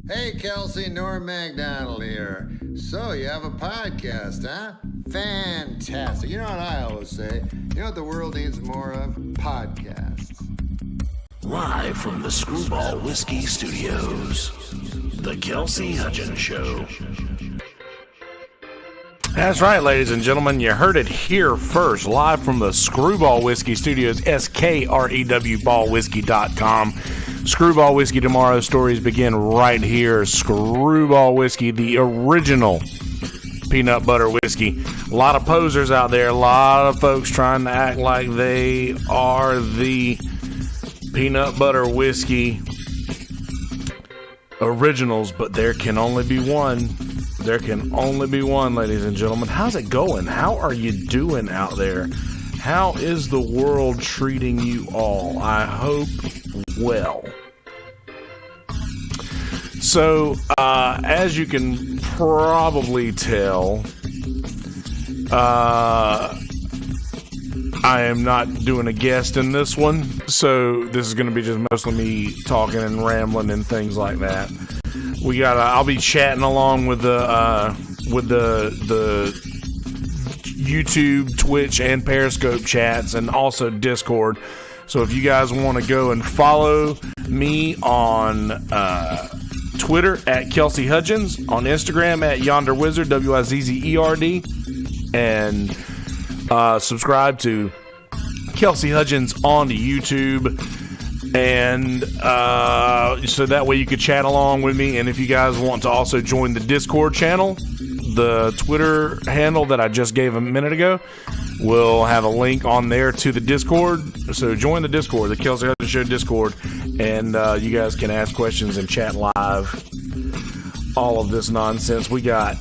Hey, Kelsey, Norm MacDonald here. So, you have a podcast, huh? Fantastic. You know what I always say? You know what the world needs more of? Podcasts. Live from the Screwball Whiskey Studios, the Kelsey Hudgins Show. That's right, ladies and gentlemen. You heard it here first, live from the Screwball Whiskey Studios, SKREW Screwball Whiskey tomorrow. Stories begin right here. Screwball Whiskey, the original peanut butter whiskey. A lot of posers out there, a lot of folks trying to act like they are the peanut butter whiskey originals, but there can only be one. There can only be one, ladies and gentlemen. How's it going? How are you doing out there? How is the world treating you all? I hope well. So, as you can probably tell, I am not doing a guest in this one, so this is going to be just mostly me talking and rambling and things like that. I'll be chatting along with the YouTube, Twitch, and Periscope chats, and also Discord. So if you guys want to go and follow me on Twitter at Kelsey Hudgins, on Instagram at Yonder Wizard, WIZZERD, and subscribe to Kelsey Hudgins on YouTube, and so that way you could chat along with me. And if you guys want to also join the Discord channel, the Twitter handle that I just gave a minute ago will have a link on there to the Discord. So join the Discord, the Kelsey Hudgins Show Discord, and you guys can ask questions and chat live. All of this nonsense. We got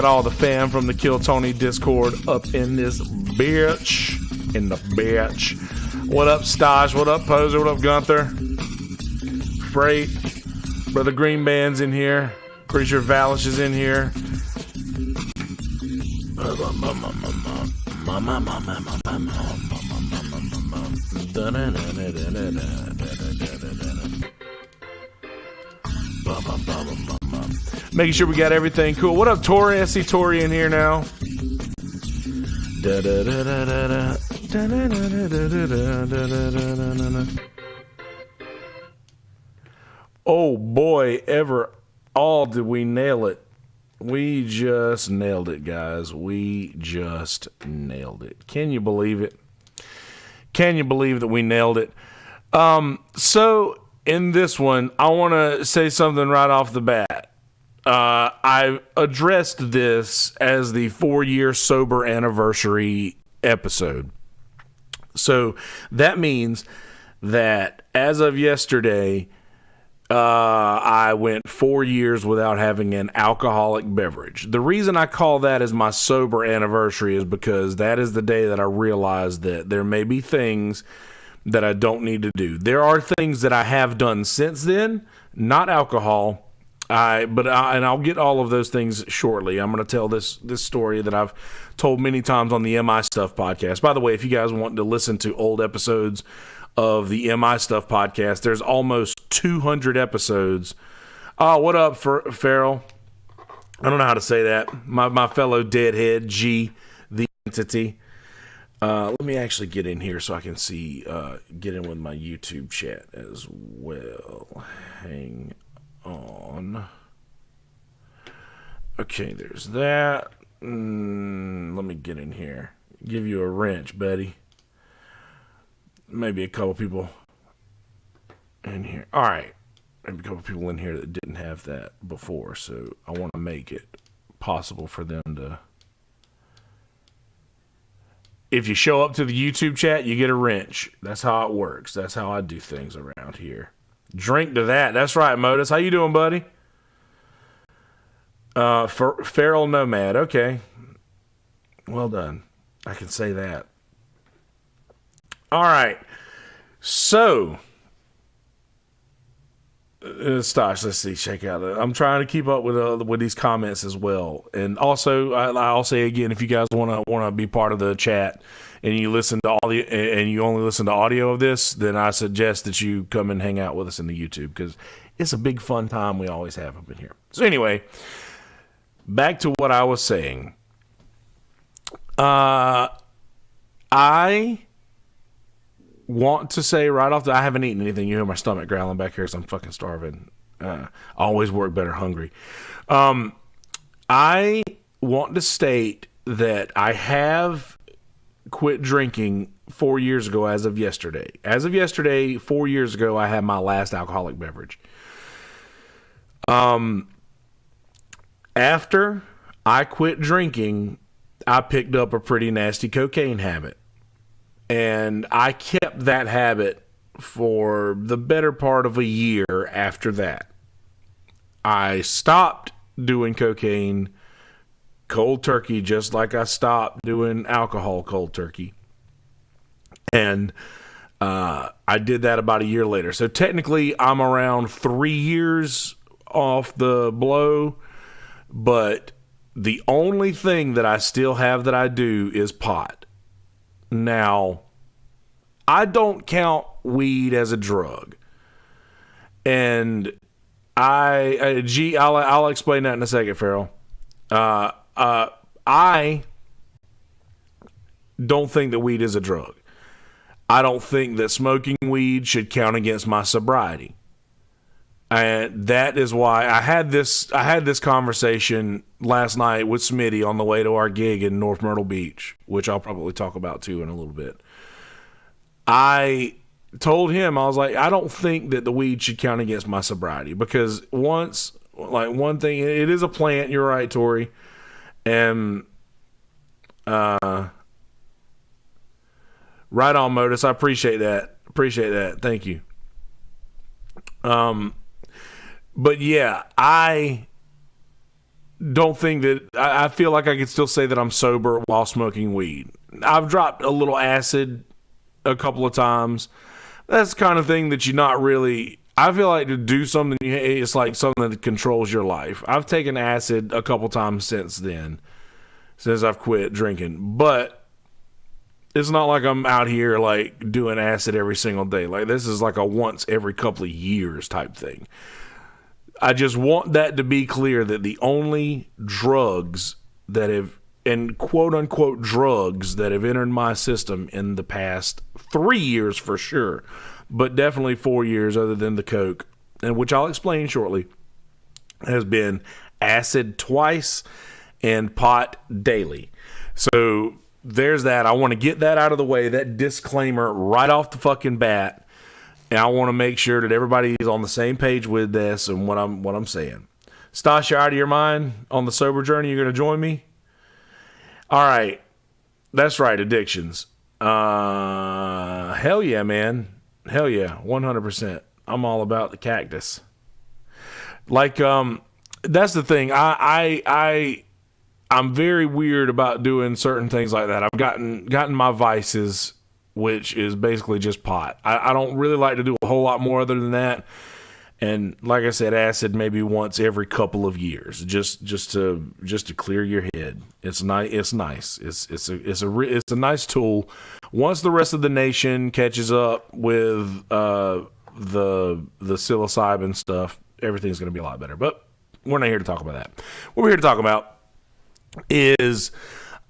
all the fam from the Kill Tony Discord up in this bitch. What up, Stosh? What up, Poser? What up, Gunther? Freight. Brother Green Band's in here. Pretty sure Valish is in here. Making sure we got everything cool. What up, Tori? I see Tori in here now. Oh boy, all did we nail it. We just nailed it, guys. We just nailed it. Can you believe it? Can you believe that we nailed it? So in this one, I want to say something right off the bat. I addressed this as the 4-year sober anniversary episode. So that means that as of yesterday, I went 4 years without having an alcoholic beverage. The reason I call that as my sober anniversary is because that is the day that I realized that there may be things that I don't need to do. There are things that I have done since then, not alcohol. And I'll get all of those things shortly. I'm going to tell this story that I've told many times on the MI Stuff podcast. By the way, if you guys want to listen to old episodes of the MI Stuff podcast, there's almost 200 episodes. Oh, what up, Farrell? I don't know how to say that. My fellow deadhead, G, the entity. Let me actually get in here so I can see, get in with my YouTube chat as well. Hang on. Okay, there's that. Let me get in here. Give you a wrench, buddy. Maybe a couple people in here. All right. Maybe a couple people in here that didn't have that before, so I want to make it possible for them to... If you show up to the YouTube chat, you get a wrench. That's how it works. That's how I do things around here. Drink to that. That's right, Modus. How you doing, buddy? Feral Nomad. Okay. Well done. I can say that. All right. So, Stosh, let's see. Check out. I'm trying to keep up with these comments as well. And also, I'll say again, if you guys want to be part of the chat and you listen to and you only listen to audio of this, then I suggest that you come and hang out with us in the YouTube, because It's a big fun time we always have up in here. So anyway, back to what I was saying. I want to say right off I haven't eaten anything. You hear my stomach growling back here because I'm fucking starving. Always work better hungry. I want to state that I have quit drinking 4 years ago as of yesterday. As of yesterday, 4 years ago, I had my last alcoholic beverage. After I quit drinking, I picked up a pretty nasty cocaine habit. And I kept that habit for the better part of a year after that. I stopped doing cocaine cold turkey, just like I stopped doing alcohol cold turkey. And I did that about a year later. So technically, I'm around 3 years off the blow. But the only thing that I still have that I do is pot. Now, I don't count weed as a drug. And I'll explain that in a second, Farrell. I don't think that weed is a drug. I don't think that smoking weed should count against my sobriety. And that is why I had this conversation last night with Smitty on the way to our gig in North Myrtle Beach, which I'll probably talk about too in a little bit. I told him, I was like, I don't think that the weed should count against my sobriety because one thing, it is a plant. You're right, Tori. And, right on, Modus. I appreciate that. Thank you. But yeah, I don't think that I feel like I could still say that I'm sober while smoking weed. I've dropped a little acid a couple of times. That's the kind of thing that you're not really. I feel like to do something, it's like something that controls your life. I've taken acid a couple times since I've quit drinking, but it's not like I'm out here like doing acid every single day. Like this is like a once every couple of years type thing. I just want that to be clear that the only drugs that have, and quote unquote drugs that have entered my system in the past 3 years for sure, but definitely 4 years other than the coke, and which I'll explain shortly, has been acid twice and pot daily. So there's that. I want to get that out of the way, that disclaimer right off the fucking bat. And I want to make sure that everybody is on the same page with this and what I'm saying. Stash, you out of your mind on the sober journey? You're going to join me? All right. That's right, addictions. Hell yeah, man. Hell yeah, 100%. I'm all about the cactus. Like, that's the thing. I'm very weird about doing certain things like that. I've gotten my vices, which is basically just pot. I don't really like to do a whole lot more other than that. And like I said, acid maybe once every couple of years, just to clear your head. It's nice. It's nice. It's a nice tool. Once the rest of the nation catches up with the psilocybin stuff, everything's going to be a lot better. But we're not here to talk about that. What we're here to talk about is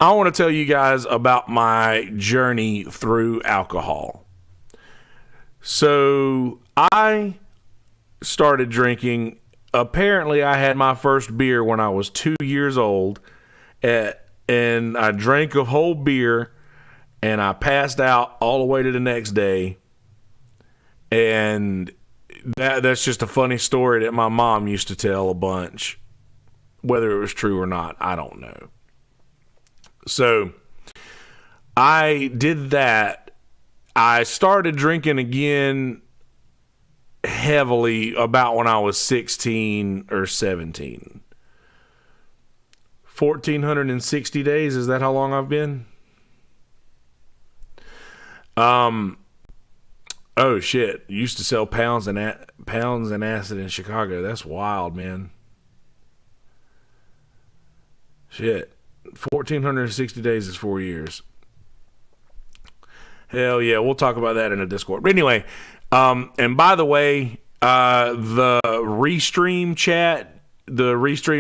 I want to tell you guys about my journey through alcohol. So I started drinking. Apparently, I had my first beer when I was 2 years old, and I drank a whole beer, and I passed out all the way to the next day. And that's just a funny story that my mom used to tell a bunch. Whether it was true or not, I don't know. So I did that. I started drinking again heavily about when I was 16 or 17. 1,460 days, is that how long I've been? Oh shit, used to sell pounds and acid in Chicago. That's wild, man. Shit. 1,460 days is 4 years. Hell yeah, we'll talk about that in a Discord. But anyway, and by the way, The Restream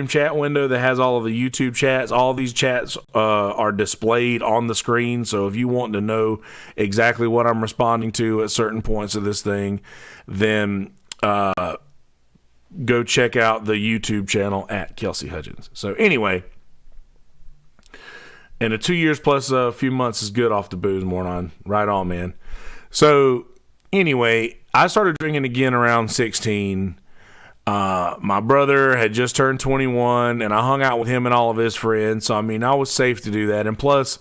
chat window that has all of the YouTube chats, all these chats are displayed on the screen. So if you want to know exactly what I'm responding to at certain points of this thing, then go check out the YouTube channel at Kelsey Hudgins. So anyway, and the 2 years plus a few months is good off the booze, Mornon. Right on, man. So anyway, I started drinking again around 16. My brother had just turned 21, and I hung out with him and all of his friends. So, I mean, I was safe to do that. And plus,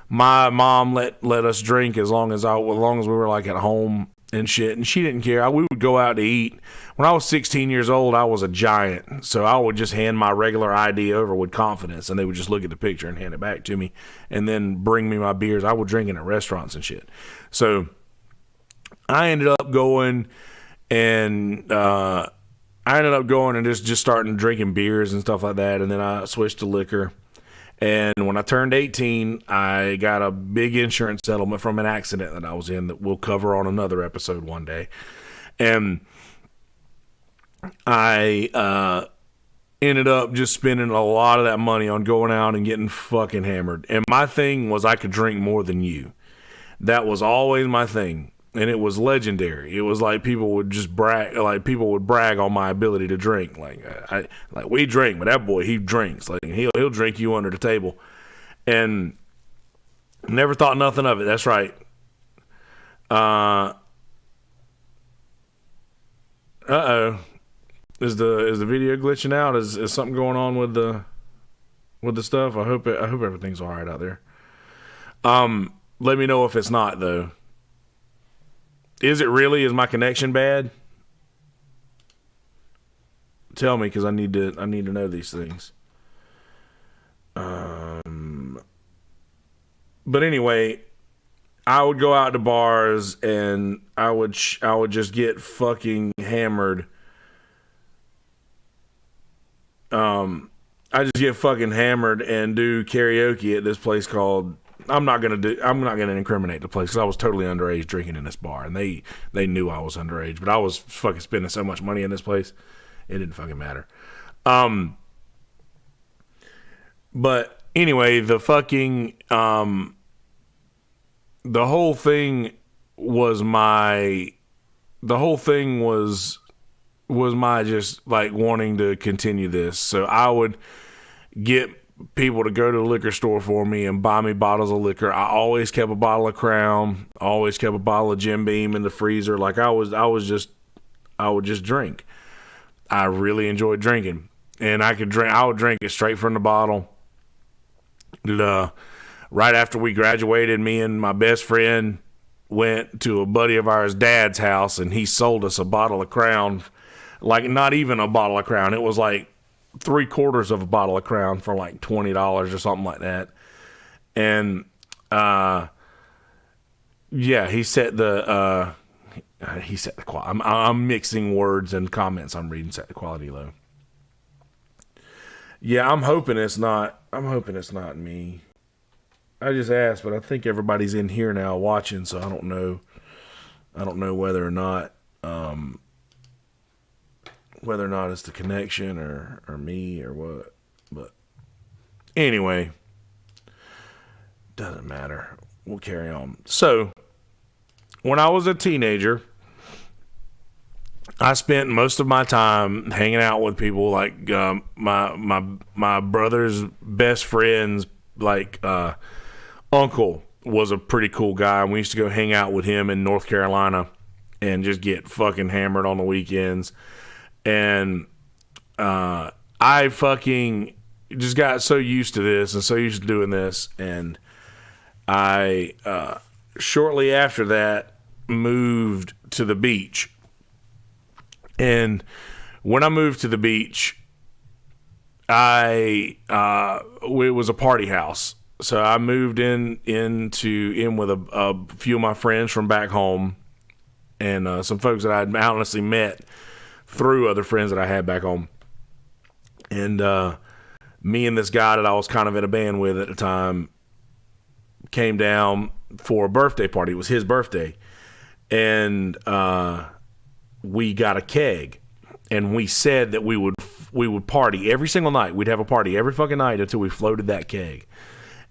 my mom let us drink as long as we were like at home and shit. And she didn't care. We would go out to eat. When I was 16 years old, I was a giant. So I would just hand my regular ID over with confidence, and they would just look at the picture and hand it back to me, and then bring me my beers. I would drink in at restaurants and shit. So I ended up going and just starting drinking beers and stuff like that. And then I switched to liquor. And when I turned 18, I got a big insurance settlement from an accident that I was in that we'll cover on another episode one day. And I ended up just spending a lot of that money on going out and getting fucking hammered. And my thing was I could drink more than you. That was always my thing. And it was legendary. It was like people would just brag, on my ability to drink. We drink, but that boy, he drinks. Like he'll drink you under the table, and never thought nothing of it. That's right. Is the video glitching out? Is something going on with the stuff? I hope everything's all right out there. Let me know if it's not though. Is it really? Is my connection bad? Tell me, because I need to know these things. But anyway, I would go out to bars and I would just get fucking hammered. I just get fucking hammered and do karaoke at this place called. I'm not gonna incriminate the place because I was totally underage drinking in this bar, and they knew I was underage, but I was fucking spending so much money in this place, it didn't fucking matter. But anyway, the fucking the whole thing was my just like wanting to continue this. So I would get people to go to the liquor store for me and buy me bottles of liquor. I always kept a bottle of Crown, always kept a bottle of Jim Beam in the freezer. Like I would just drink. I really enjoyed drinking, and I would drink it straight from the bottle. Right after we graduated, me and my best friend went to a buddy of ours' dad's house, and he sold us a bottle of Crown. Like not even a bottle of Crown. It was like 3/4 of a bottle of Crown for like $20 or something like that. And he set the quality. I'm mixing words and comments I'm reading. Set the quality low. Yeah, I'm hoping it's not me. I just asked, but I think everybody's in here now watching, so I don't know whether or not it's the connection or me or what. But anyway, doesn't matter. We'll carry on. So, when I was a teenager, I spent most of my time hanging out with people like my brother's best friend's uncle was a pretty cool guy, and we used to go hang out with him in North Carolina and just get fucking hammered on the weekends. And I fucking just got so used to this and so used to doing this, and I shortly after that moved to the beach. And when I moved to the beach, it was a party house. So I moved in with a few of my friends from back home, and some folks that I'd honestly met through other friends that I had back home. And me and this guy that I was kind of in a band with at the time came down for a birthday party. It was his birthday. And we got a keg, and we said that we would party every single night. We'd have a party every fucking night until we floated that keg.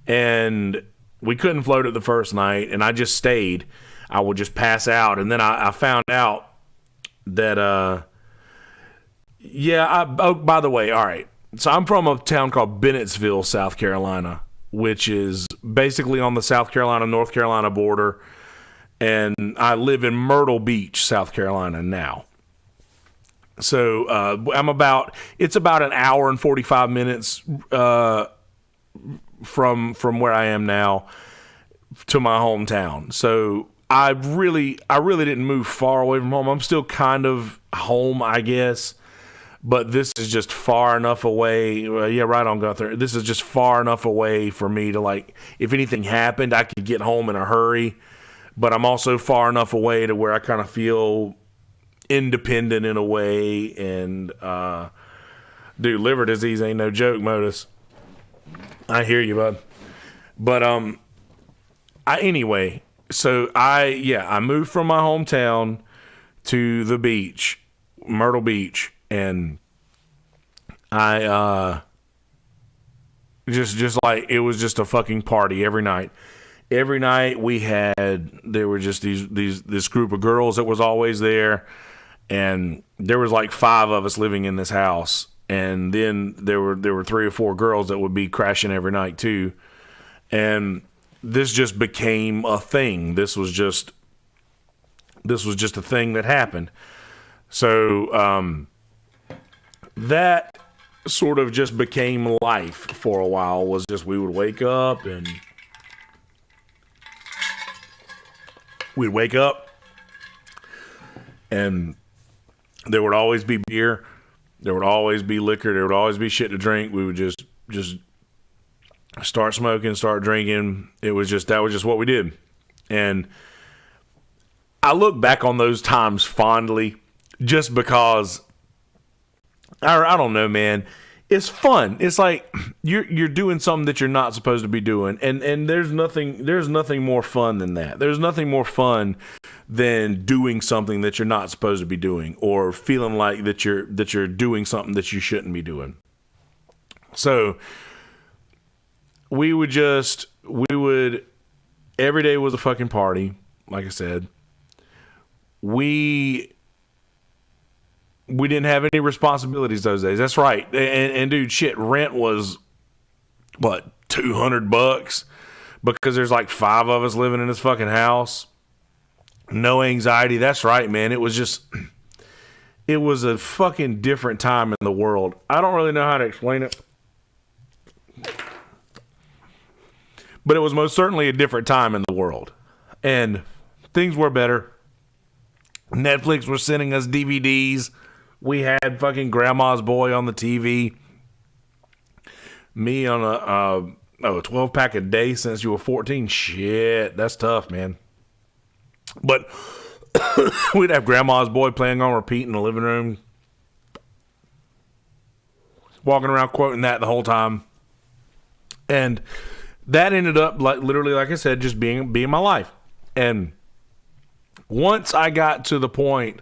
And we couldn't float it the first night, and I just stayed. I would just pass out, and then I found out that by the way, all right. So I'm from a town called Bennettsville, South Carolina, which is basically on the South Carolina, North Carolina border. And I live in Myrtle Beach, South Carolina now. So it's about an hour and 45 minutes from where I am now to my hometown. So I really didn't move far away from home. I'm still kind of home, I guess. But this is just far enough away. Right on, Gunther. This is just far enough away for me to, like, if anything happened, I could get home in a hurry. But I'm also far enough away to where I kind of feel independent in a way. And, dude, liver disease ain't no joke, Modus. I hear you, bud. But, anyway, so I moved from my hometown to the beach, Myrtle Beach. And I, just like, it was just a fucking party every night. Every night there were just this group of girls that was always there, and there was like 5 of us living in this house, and then there were 3 or 4 girls that would be crashing every night too, and this just became a thing. This was just a thing that happened. So that sort of just became life for a while. Was just we would wake up and. We'd wake up, and there would always be beer. There would always be liquor. There would always be shit to drink. We would just start smoking, start drinking. That was just what we did. And I look back on those times fondly, just because I don't know, man. It's fun. It's like you're doing something that you're not supposed to be doing, and there's nothing more fun than that. There's nothing more fun than doing something that you're not supposed to be doing, or feeling like that you're doing something that you shouldn't be doing. So we would every day was a fucking party. Like I said, we didn't have any responsibilities those days. That's right. And dude, shit, rent was, what, $200? Because there's like 5 of us living in this fucking house. No anxiety. That's right, man. It was a fucking different time in the world. I don't really know how to explain it. But it was most certainly a different time in the world. And things were better. Netflix was sending us DVDs. We had fucking Grandma's Boy on the TV. Me on a 12-pack a day since you were 14. Shit, that's tough, man. But we'd have Grandma's Boy playing on repeat in the living room. Walking around quoting that the whole time. And that ended up, literally, like I said, just being my life. And once I got to the point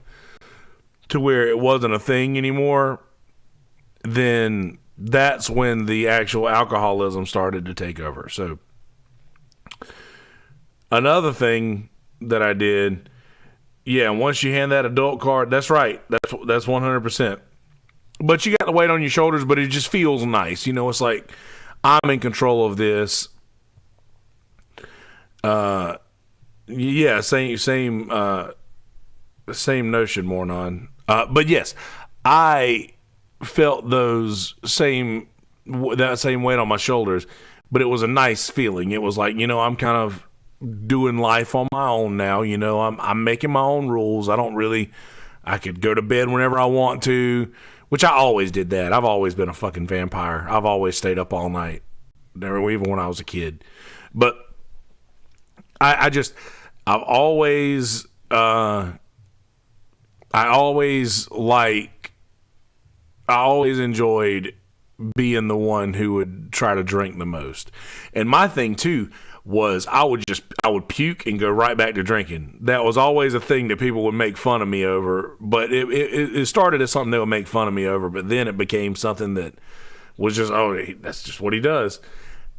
to where it wasn't a thing anymore, then that's when the actual alcoholism started to take over. So another thing that I did, once you hand that adult card, that's right. That's 100%. But you got the weight on your shoulders, but it just feels nice. You know, it's like, I'm in control of this. Same notion, Mornon. But yes, I felt that same weight on my shoulders, but it was a nice feeling. It was like, I'm kind of doing life on my own now. I'm making my own rules. I could go to bed whenever I want to, which I always did that. I've always been a fucking vampire. I've always stayed up all night, even when I was a kid. But I always enjoyed being the one who would try to drink the most. And my thing too was I would puke and go right back to drinking. That was always a thing that people would make fun of me over, but it started as something they would make fun of me over, but then it became something that was just, that's just what he does.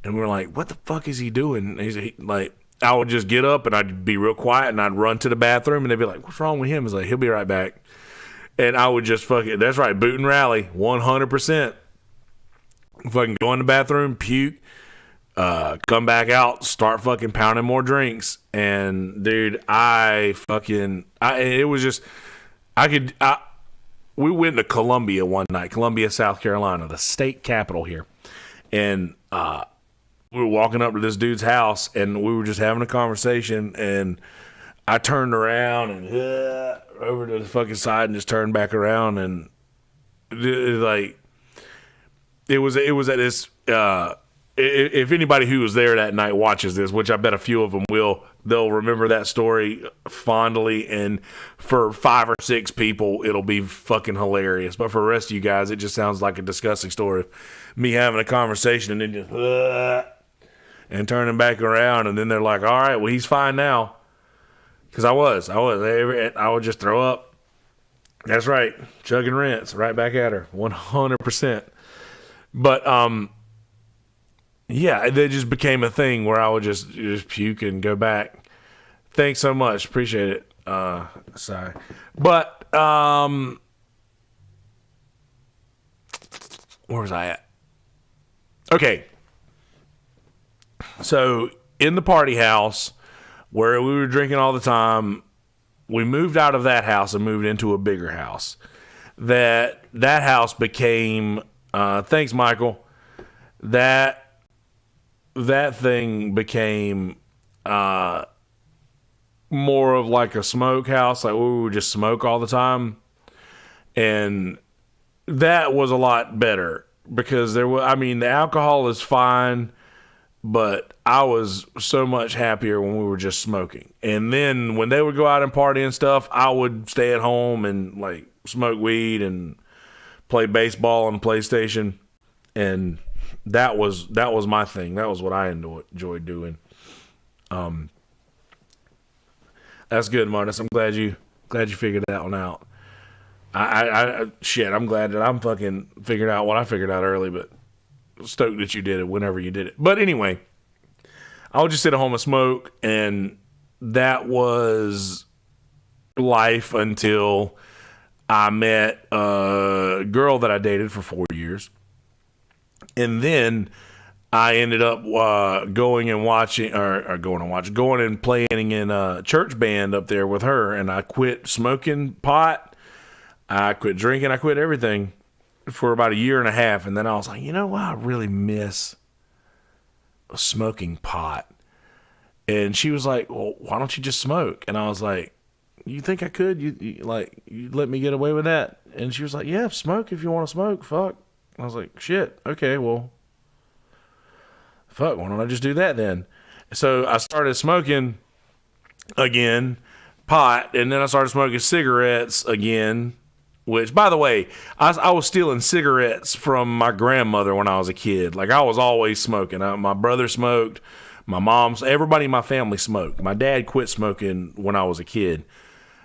And we were like, what the fuck is he doing? Like, I would just get up and I'd be real quiet and I'd run to the bathroom and they'd be like, what's wrong with him? He's like, he'll be right back. And I would just that's right, boot and rally, 100%. Fucking go in the bathroom, puke, come back out, start fucking pounding more drinks. And dude, we went to Columbia one night, Columbia, South Carolina, the state capital here. And we were walking up to this dude's house and we were just having a conversation, and I turned around and over to the fucking side and just turned back around, and it was at this, if anybody who was there that night watches this, which I bet a few of them will, they'll remember that story fondly, and for 5 or 6 people it'll be fucking hilarious, but for the rest of you guys it just sounds like a disgusting story of me having a conversation and then just and turning back around, and then they're like, all right, well, he's fine now. Because I would just throw up. That's right, chug and rinse right back at her, 100%. But yeah, it just became a thing where I would just puke and go back. Thanks so much, appreciate it. Sorry, but where was I at? Okay, so in the party house where we were drinking all the time, we moved out of that house and moved into a bigger house. That house became, thanks, Michael. That thing became more of like a smoke house, like we would just smoke all the time, and that was a lot better because the alcohol is fine, but I was so much happier when we were just smoking. And then when they would go out and party and stuff, I would stay at home and like smoke weed and play baseball on PlayStation. And that was my thing. That was what I enjoyed doing. That's good, Martis. I'm glad you figured that one out. I'm glad that I'm fucking figured out what I figured out early, but stoked that you did it whenever you did it. But anyway, I would just sit at home and smoke, and that was life until I met a girl that I dated for 4 years. And then I ended up going and playing in a church band up there with her, and I quit smoking pot, I quit drinking, I quit everything for about 1.5 years, and then I was like, you know what, I really miss smoking pot. And she was like, well, why don't you just smoke? And I was like, you think I could? You let me get away with that? And she was like, yeah, smoke if you want to smoke, fuck. I was like, shit, okay, well, fuck, why don't I just do that then? So I started smoking again, pot, and then I started smoking cigarettes again, which, by the way, I was stealing cigarettes from my grandmother when I was a kid. Like, I was always smoking. My brother smoked, my mom's, everybody in my family smoked. My dad quit smoking when I was a kid,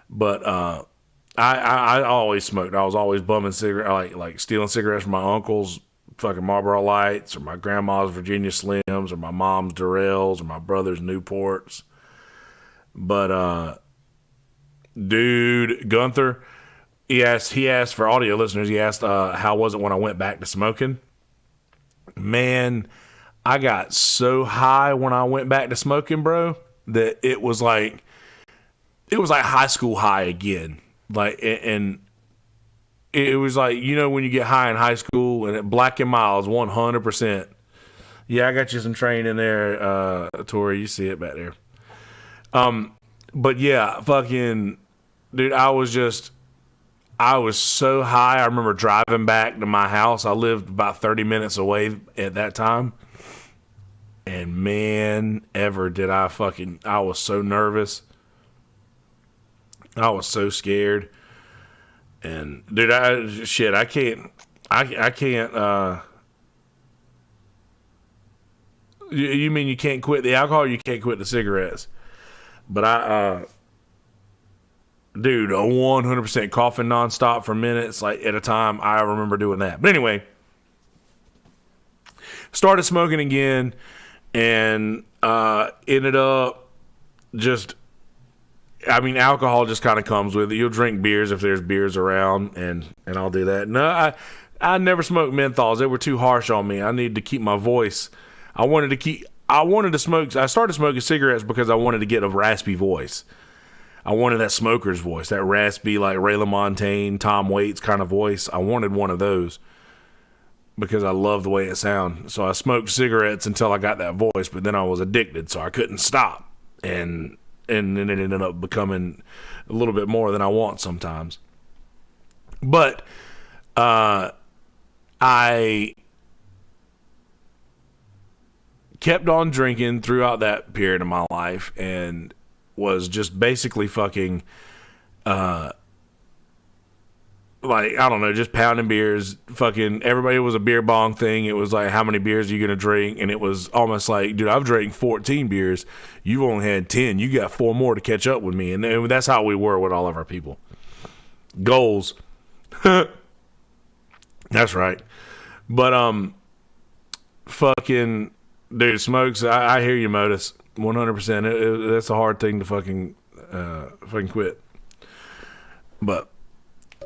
but I always smoked. I was always bumming cigarettes, like stealing cigarettes from my uncle's fucking Marlboro Lights, or my grandma's Virginia Slims, or my mom's Durrells, or my brother's Newports. But dude, Gunther, he asked for audio listeners, he asked how was it when I went back to smoking. Man, I got so high when I went back to smoking, bro, that it was like high school high again. Like, and it was like, you know, when you get high in high school, and at Black and Miles, 100%. Yeah, I got you some train in there, Tori. You see it back there. But yeah, fucking, dude, I was so high. I remember driving back to my house. I lived about 30 minutes away at that time. And man, ever did I was so nervous. I was so scared. And dude, I can't You mean you can't quit the alcohol, or you can't quit the cigarettes? But dude, a 100% coughing nonstop for minutes, like at a time. I remember doing that. But anyway, started smoking again, and ended up just. I mean, alcohol just kind of comes with it. You'll drink beers if there's beers around, and I'll do that. No, I never smoked menthols. They were too harsh on me. I needed to keep my voice. I wanted to smoke. I started smoking cigarettes because I wanted to get a raspy voice. I wanted that smoker's voice, that raspy, like Ray LaMontagne, Tom Waits kind of voice. I wanted one of those because I love the way it sounds. So I smoked cigarettes until I got that voice, but then I was addicted, so I couldn't stop. And then it ended up becoming a little bit more than I want sometimes. But I kept on drinking throughout that period of my life and was just basically fucking like, I don't know, just pounding beers. Fucking everybody, was a beer bong thing. It was like, how many beers are you gonna drink? And it was almost like, dude, I've drank 14 beers. You've only had 10. You got 4 more to catch up with me. And that's how we were with all of our people. Goals. That's right. But fucking dude, smokes. I hear you, Modus. 100%. That's a hard thing to fucking quit. But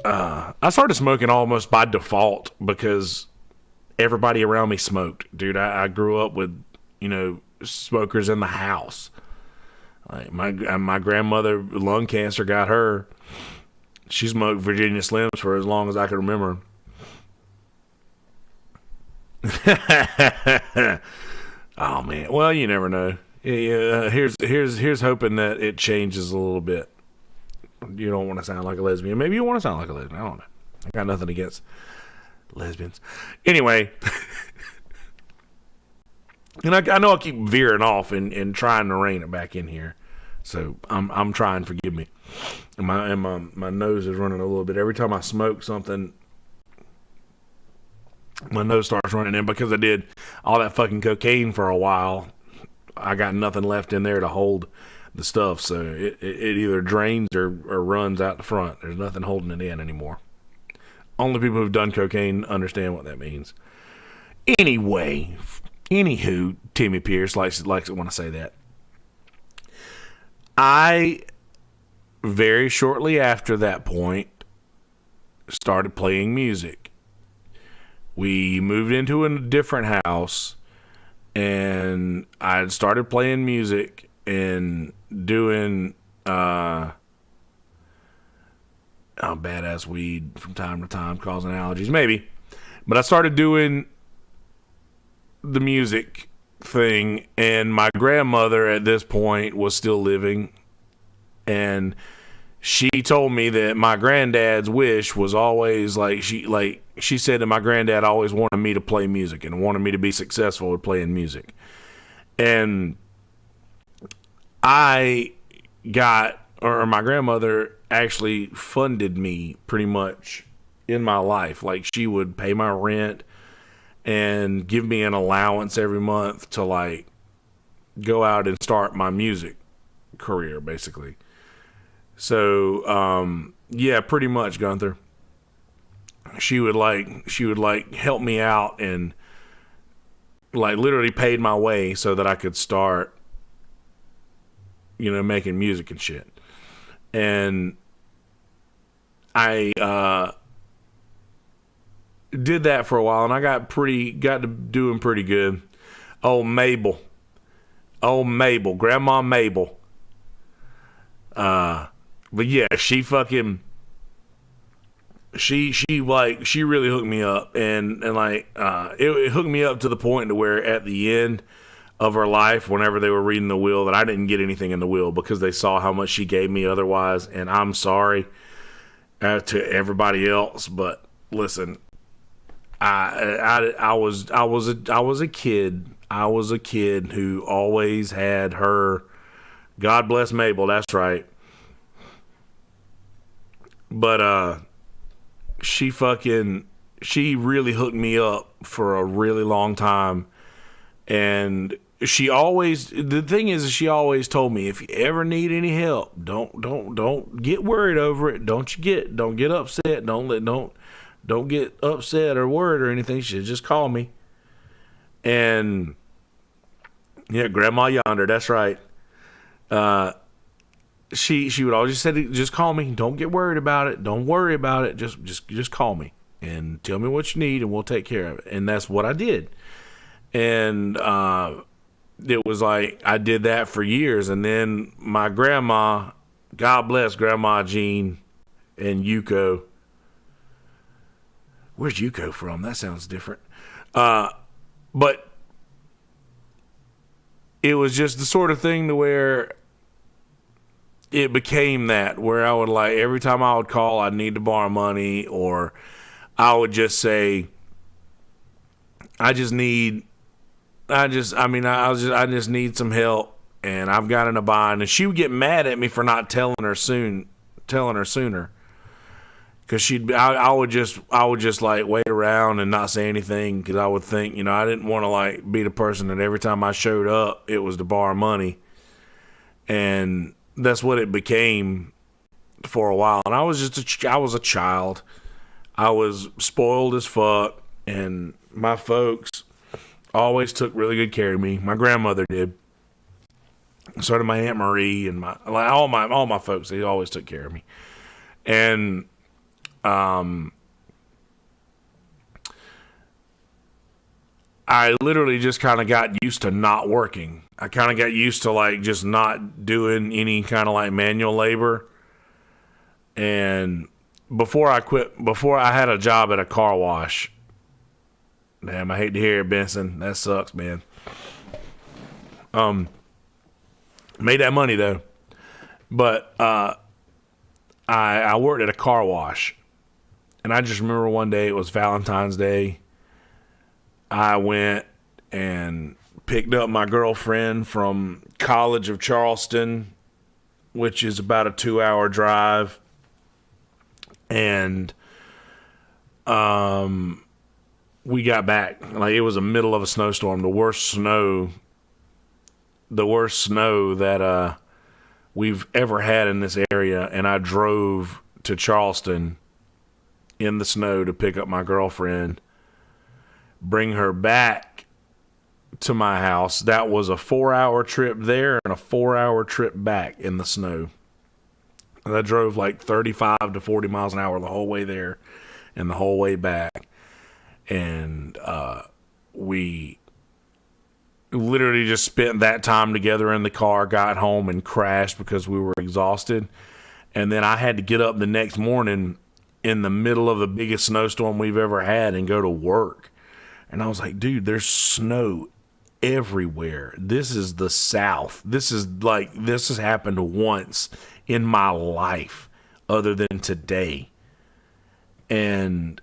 I started smoking almost by default because everybody around me smoked. Dude, I grew up with, smokers in the house. Like my grandmother, lung cancer got her. She smoked Virginia Slims for as long as I can remember. Oh man, well, you never know. Here's hoping that it changes a little bit. You don't want to sound like a lesbian. Maybe you want to sound like a lesbian. I don't know. I got nothing against lesbians. Anyway, and I know I keep veering off and trying to rein it back in here. So I'm trying. Forgive me. And my nose is running a little bit. Every time I smoke something, my nose starts running in because I did all that fucking cocaine for a while. I got nothing left in there to hold the stuff, so it either drains or runs out the front. There's nothing holding it in anymore. Only people who've done cocaine understand what that means. Anyway, anywho, Timmy Pierce likes it when I say that. I, very shortly after that point, started playing music. We moved into a different house, and I started playing music and doing badass weed from time to time, causing allergies, maybe. But I started doing the music thing, and my grandmother at this point was still living, and she told me that my granddad's wish was always she said that my granddad always wanted me to play music and wanted me to be successful with playing music. And my grandmother actually funded me pretty much in my life. Like, she would pay my rent and give me an allowance every month to like go out and start my music career, basically. So, yeah, pretty much, Gunther. She would help me out and like literally paid my way so that I could start, making music and shit. And I did that for a while, and I got to doing pretty good. Oh, Mabel, Grandma Mabel. But yeah, she really hooked me up, and it hooked me up to the point to where at the end of her life, whenever they were reading the will, that I didn't get anything in the will because they saw how much she gave me otherwise. And I'm sorry to everybody else, but listen, I was a kid. I was a kid who always had her. God bless Mabel. That's right. But she really hooked me up for a really long time, and the thing is she always told me, if you ever need any help, don't get worried over it. Don't get upset. Don't get upset or worried or anything. She said, just call me. And yeah, Grandma Yonder, that's right. She would always say, just call me. Don't get worried about it. Don't worry about it. Just call me and tell me what you need and we'll take care of it. And that's what I did. And it was like I did that for years. And then my grandma, God bless Grandma Jean and Yuko. Where's Yuko from? That sounds different. But it was just the sort of thing to where it became that, where I would like, every time I would call, I'd need to borrow money, or I would just say, I just need some help and I've got in a bind. And she would get mad at me for not telling her sooner. Cause I would just like wait around and not say anything. Cause I would think, I didn't want to like be the person that every time I showed up, it was to borrow money. And that's what it became for a while. And I was a child. I was spoiled as fuck. And my folks always took really good care of me. My grandmother did. So did my Aunt Marie and all my folks. They always took care of me. And I literally just kind of got used to not working. I kind of got used to like just not doing any kind of like manual labor. And before I had a job at a car wash. Damn, I hate to hear it, Benson. That sucks, man. Made that money though. But I worked at a car wash. And I just remember one day, it was Valentine's Day. I went and picked up my girlfriend from College of Charleston, which is about a 2-hour drive. And we got back. Like, it was the middle of a snowstorm, the worst snow that we've ever had in this area. And I drove to Charleston in the snow to pick up my girlfriend, bring her back to my house. That was a 4-hour trip there and a 4-hour trip back in the snow. And I drove like 35 to 40 miles an hour the whole way there and the whole way back. And we literally just spent that time together in the car, got home and crashed because we were exhausted. And then I had to get up the next morning in the middle of the biggest snowstorm we've ever had and go to work. And I was like, dude, there's snow everywhere. This is the South. This has happened once in my life other than today. And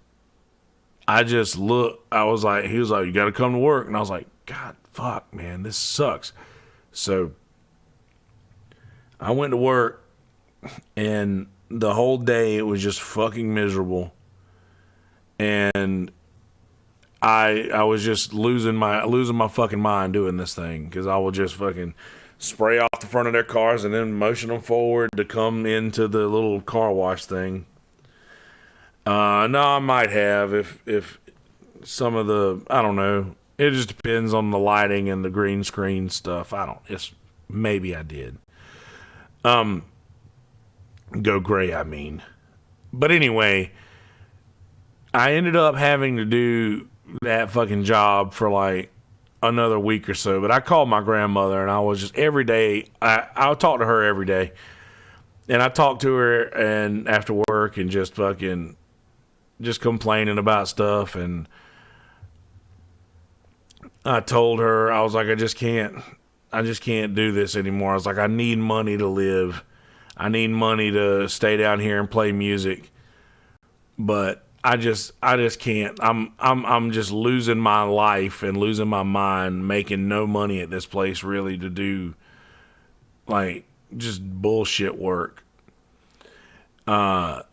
I just looked, he was like, you got to come to work. And I was like, God, fuck, man, this sucks. So I went to work, and the whole day it was just fucking miserable. And I was just losing my fucking mind doing this thing, because I would just fucking spray off the front of their cars and then motion them forward to come into the little car wash thing. No, I might have if some of the, I don't know. It just depends on the lighting and the green screen stuff. Maybe I did. Go gray, I mean. But anyway, I ended up having to do that fucking job for like another week or so. But I called my grandmother, and I was just every day, I'll talk to her every day. And I talked to her and after work and just complaining about stuff. And I told her, I was like, I just can't do this anymore. I was like, I need money to live. I need money to stay down here and play music. But I just can't. I'm just losing my life and losing my mind, making no money at this place really to do like just bullshit work. But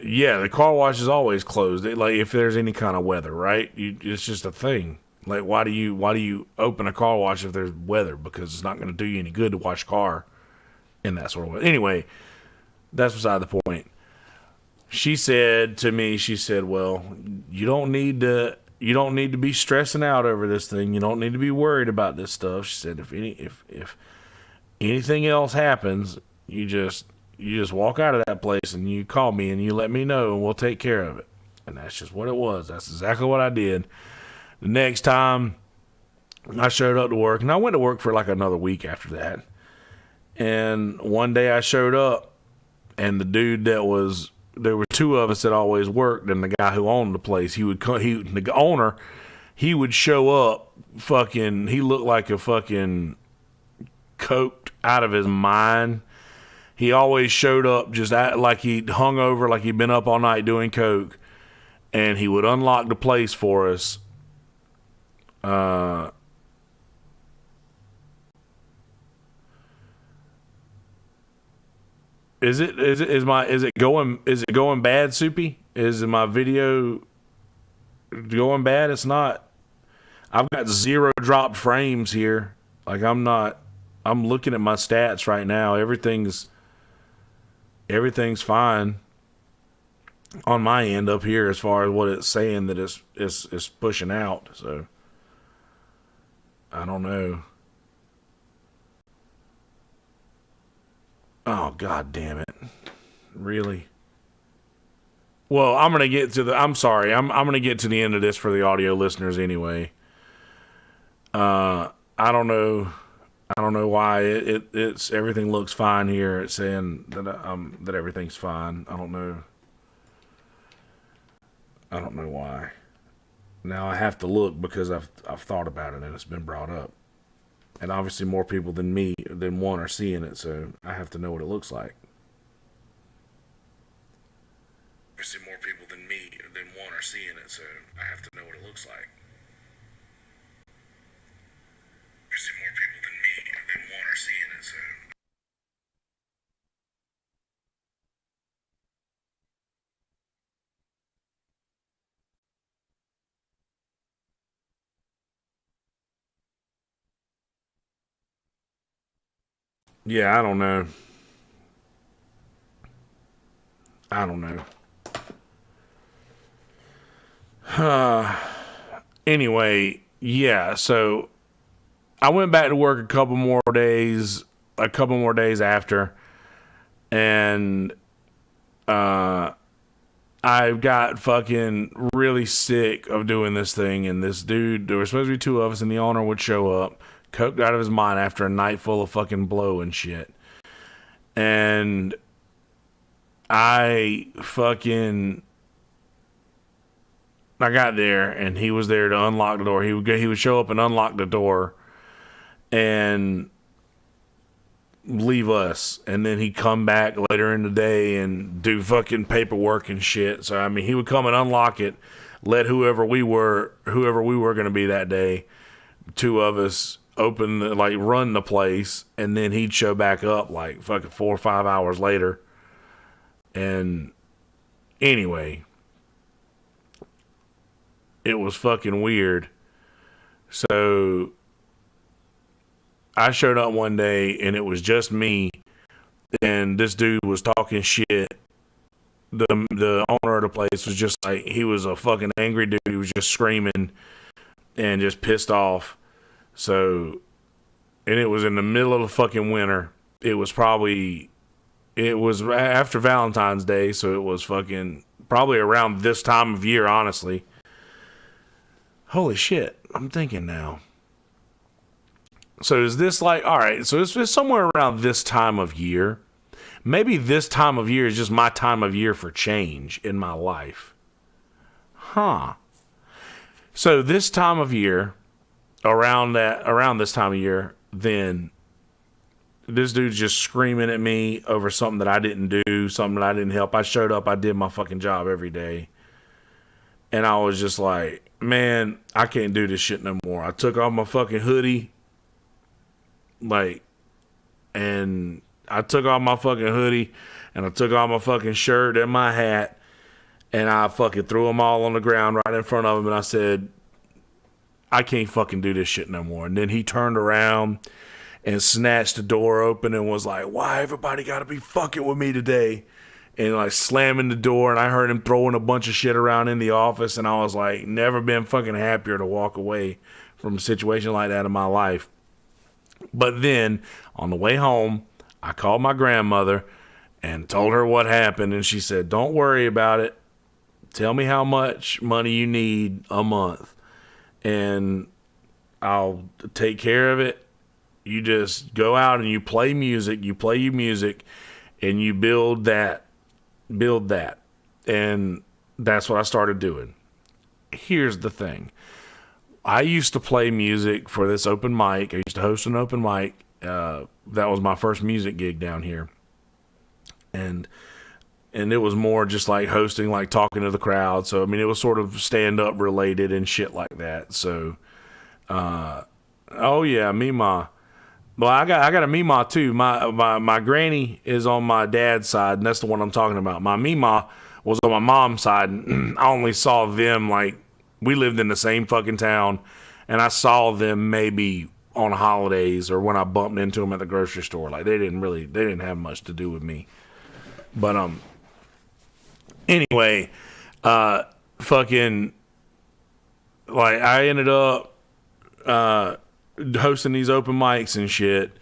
yeah, the car wash is always closed. Like if there's any kind of weather, right? It's just a thing. Like, why do you open a car wash if there's weather? Because it's not going to do you any good to wash a car in that sort of way. Anyway, that's beside the point. She said to me, well, you don't need to be stressing out over this thing. You don't need to be worried about this stuff. She said, if anything else happens, you just walk out of that place and you call me and you let me know and we'll take care of it. And that's just what it was. That's exactly what I did. The next time I showed up to work, and I went to work for like another week after that. And one day I showed up, and the dude there were two of us that always worked, and the guy who owned the place, the owner, he would show up fucking, he looked like a fucking coked out of his mind. He always showed up just like he'd hung over, like he'd been up all night doing coke, and he would unlock the place for us. Is it going bad, Soupy? Is my video going bad? It's not. I've got 0 dropped frames here. Like I'm looking at my stats right now. Everything's fine on my end up here as far as what it's saying that it's pushing out. So I don't know. Oh, God damn it. Really? Well, I'm going to get to I'm sorry. I'm going to get to the end of this for the audio listeners anyway. I don't know. I don't know why it's everything looks fine here. It's saying that everything's fine. I don't know. I don't know why. Now I have to look because I've thought about it and it's been brought up. And obviously more people than one are seeing it, so I have to know what it looks like. Obviously more people than one are seeing it, so I have to know what it looks like. Obviously more people than one are seeing it, so... Yeah, I don't know. Anyway, yeah, so I went back to work a couple more days after, and I got fucking really sick of doing this thing, and this dude, there were supposed to be 2 of us, and the owner would show up, coked out of his mind after a night full of fucking blow and shit. And I got there and he was there to unlock the door. He would show up and unlock the door and leave us. And then he'd come back later in the day and do fucking paperwork and shit. So, I mean, he would come and unlock it, let whoever we were going to be that day, 2 of us, run the place, and then he'd show back up like fucking 4 or 5 hours later. And anyway, it was fucking weird. So I showed up one day and it was just me, and this dude was talking shit. The owner of the place was just like, he was a fucking angry dude. He was just screaming and just pissed off. So, and it was in the middle of the fucking winter. It was after Valentine's Day, so it was fucking probably around this time of year, honestly. Holy shit, I'm thinking now. So is this like, alright, so it's somewhere around this time of year. Maybe this time of year is just my time of year for change in my life. Huh. So this time of year, around this time of year, then this dude's just screaming at me over something that I didn't do, something that I didn't help. I showed up, I did my fucking job every day. And I was just like, man, I can't do this shit no more. I took off my fucking hoodie, and I took off my fucking hoodie, and I took off my fucking shirt and my hat, and I fucking threw them all on the ground right in front of him, and I said, I can't fucking do this shit no more. And then he turned around and snatched the door open and was like, why everybody gotta be fucking with me today? And like slamming the door, and I heard him throwing a bunch of shit around in the office, and I was like, never been fucking happier to walk away from a situation like that in my life. But then on the way home, I called my grandmother and told her what happened, and she said, don't worry about it. Tell me how much money you need a month, and I'll take care of it. You just go out and you play music, and you build that. And that's what I started doing. Here's the thing. I used to play music for this open mic. I used to host an open mic. That was my first music gig down here. And it was more just like hosting, like talking to the crowd. So, I mean, it was sort of stand-up related and shit like that. So, oh yeah, Mima. Well, I got a Mima too. My granny is on my dad's side, and that's the one I'm talking about. My Mima was on my mom's side, and I only saw them, like, we lived in the same fucking town, and I saw them maybe on holidays or when I bumped into them at the grocery store. Like, they didn't have much to do with me. But anyway, fucking, like, I ended up hosting these open mics and shit,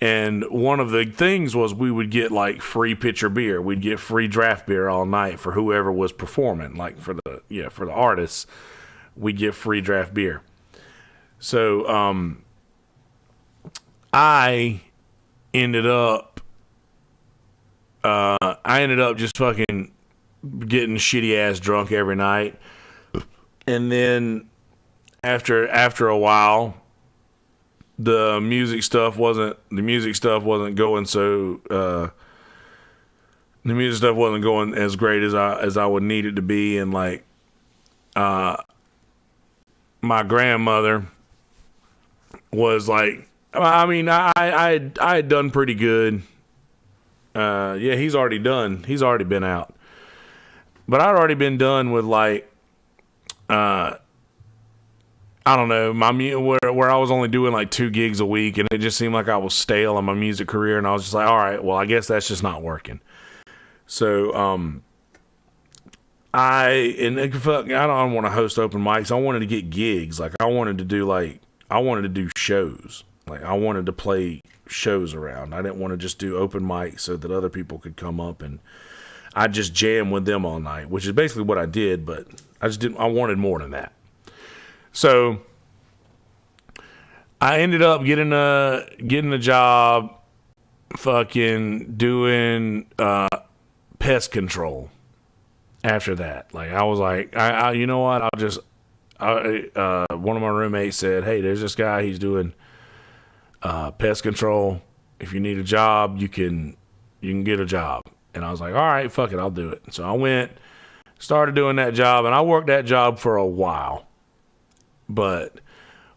and one of the things was we would get like free pitcher beer. We'd get free draft beer all night for whoever was performing. Like for the artists, we'd get free draft beer. So I ended up just fucking getting shitty ass drunk every night, and then after a while, the music stuff wasn't going as great as I would need it to be. And like my grandmother was like, I mean, I had done pretty good. Yeah, he's already been out, but I'd already been done with like I don't know, where I was only doing like 2 gigs a week, and it just seemed like I was stale in my music career, and I was just like, all right, well, I guess that's just not working. So, I don't want to host open mics. I wanted to get gigs. Like, I wanted to do shows. Like, I wanted to play shows around. I didn't want to just do open mics so that other people could come up and I just jam with them all night, which is basically what I did, but I wanted more than that. So I ended up getting a job fucking doing pest control after that. Like, I was like, I you know what, one of my roommates said, hey, there's this guy, he's doing pest control. If you need a job, you can get a job. And I was like, all right, fuck it, I'll do it. So I went, started doing that job, and I worked that job for a while. But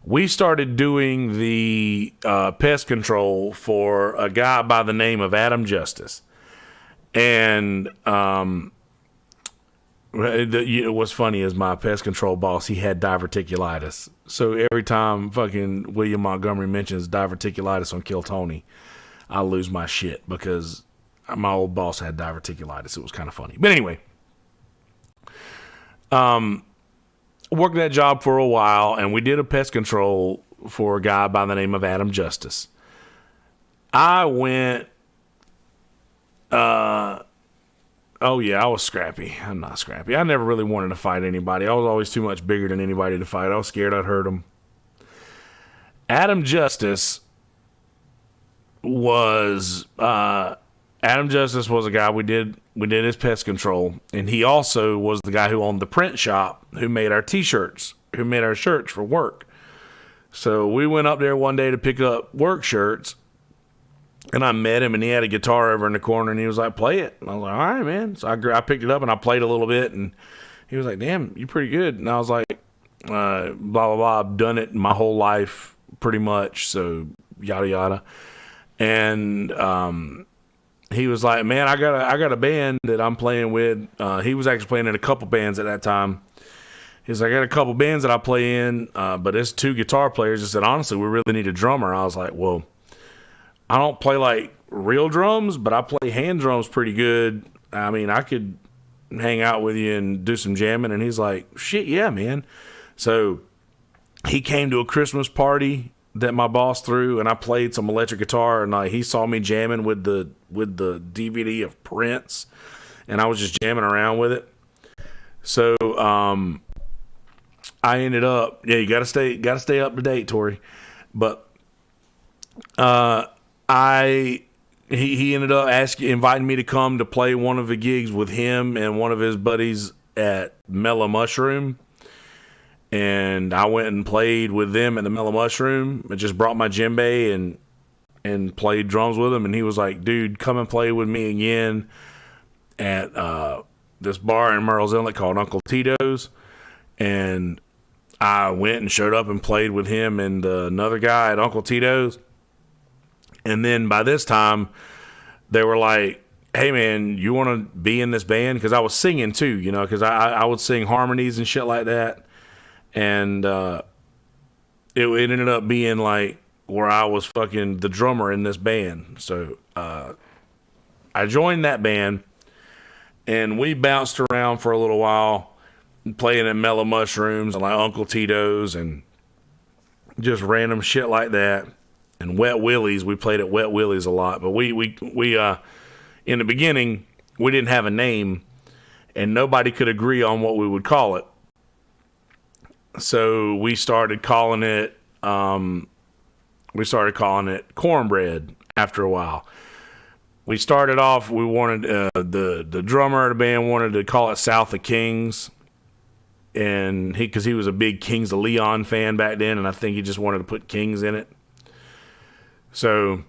we started doing the pest control for a guy by the name of Adam Justice. And what's funny is my pest control boss, he had diverticulitis. So every time fucking William Montgomery mentions diverticulitis on Kill Tony, I lose my shit because my old boss had diverticulitis. It was kind of funny. But anyway, worked that job for a while, and we did a pest control for a guy by the name of Adam Justice. I went, oh yeah, I was scrappy. I'm not scrappy. I never really wanted to fight anybody. I was always too much bigger than anybody to fight. I was scared I'd hurt him. Adam Justice was a guy we did his pest control, and he also was the guy who owned the print shop, who made our t-shirts, who made our shirts for work. So we went up there one day to pick up work shirts, and I met him, and he had a guitar over in the corner, and he was like, play it. And I was like, all right, man. So I picked it up, and I played a little bit, and he was like, damn, you're pretty good. And I was like, blah, blah, blah. I've done it my whole life, pretty much, so yada, yada. And he was like, man, I got a band that I'm playing with. He was actually playing in a couple bands at that time. He's like, I got a couple bands that I play in, but it's 2 guitar players. I said, honestly, we really need a drummer. I was like, well, I don't play like real drums, but I play hand drums pretty good. I mean, I could hang out with you and do some jamming. And he's like, shit, yeah, man. So he came to a Christmas party that my boss threw, and I played some electric guitar, and he saw me jamming with the DVD of Prince, and I was just jamming around with it. So I ended up, you gotta stay up to date, Tori. But he ended up inviting me to come to play one of the gigs with him and one of his buddies at Mellow Mushroom. And I went and played with them at the Mellow Mushroom. I just brought my djembe and played drums with him. And he was like, dude, come and play with me again at this bar in Myrtle's Inlet called Uncle Tito's. And I went and showed up and played with him and another guy at Uncle Tito's. And then by this time, they were like, hey, man, you want to be in this band? Because I was singing too, because I would sing harmonies and shit like that. And it ended up being like where I was fucking the drummer in this band. So I joined that band, and we bounced around for a little while, playing at Mellow Mushrooms and like Uncle Tito's and just random shit like that. And Wet Willie's, we played at Wet Willie's a lot. But we in the beginning, we didn't have a name, and nobody could agree on what we would call it. So we started calling it Cornbread after a while. We started off, we wanted, the drummer of the band wanted to call it South of Kings. And because he was a big Kings of Leon fan back then, and I think he just wanted to put Kings in it. So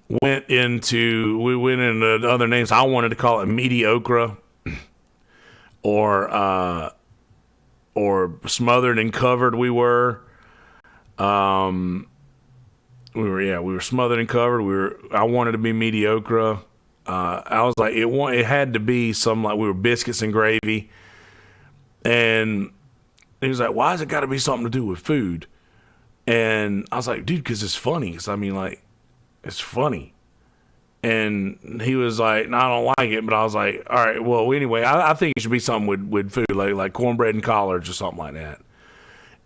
we went into other names. I wanted to call it Meaty Okra or Smothered and Covered. We were Smothered and Covered. I wanted to be Mediocre. I was like, it had to be something like we were Biscuits and Gravy. And he was like, why has it got to be something to do with food? And I was like, dude, because it's funny. I mean, like, it's funny. And he was like, no, I don't like it. But I was like, all right, well, anyway, I think it should be something with food, like cornbread and collards or something like that.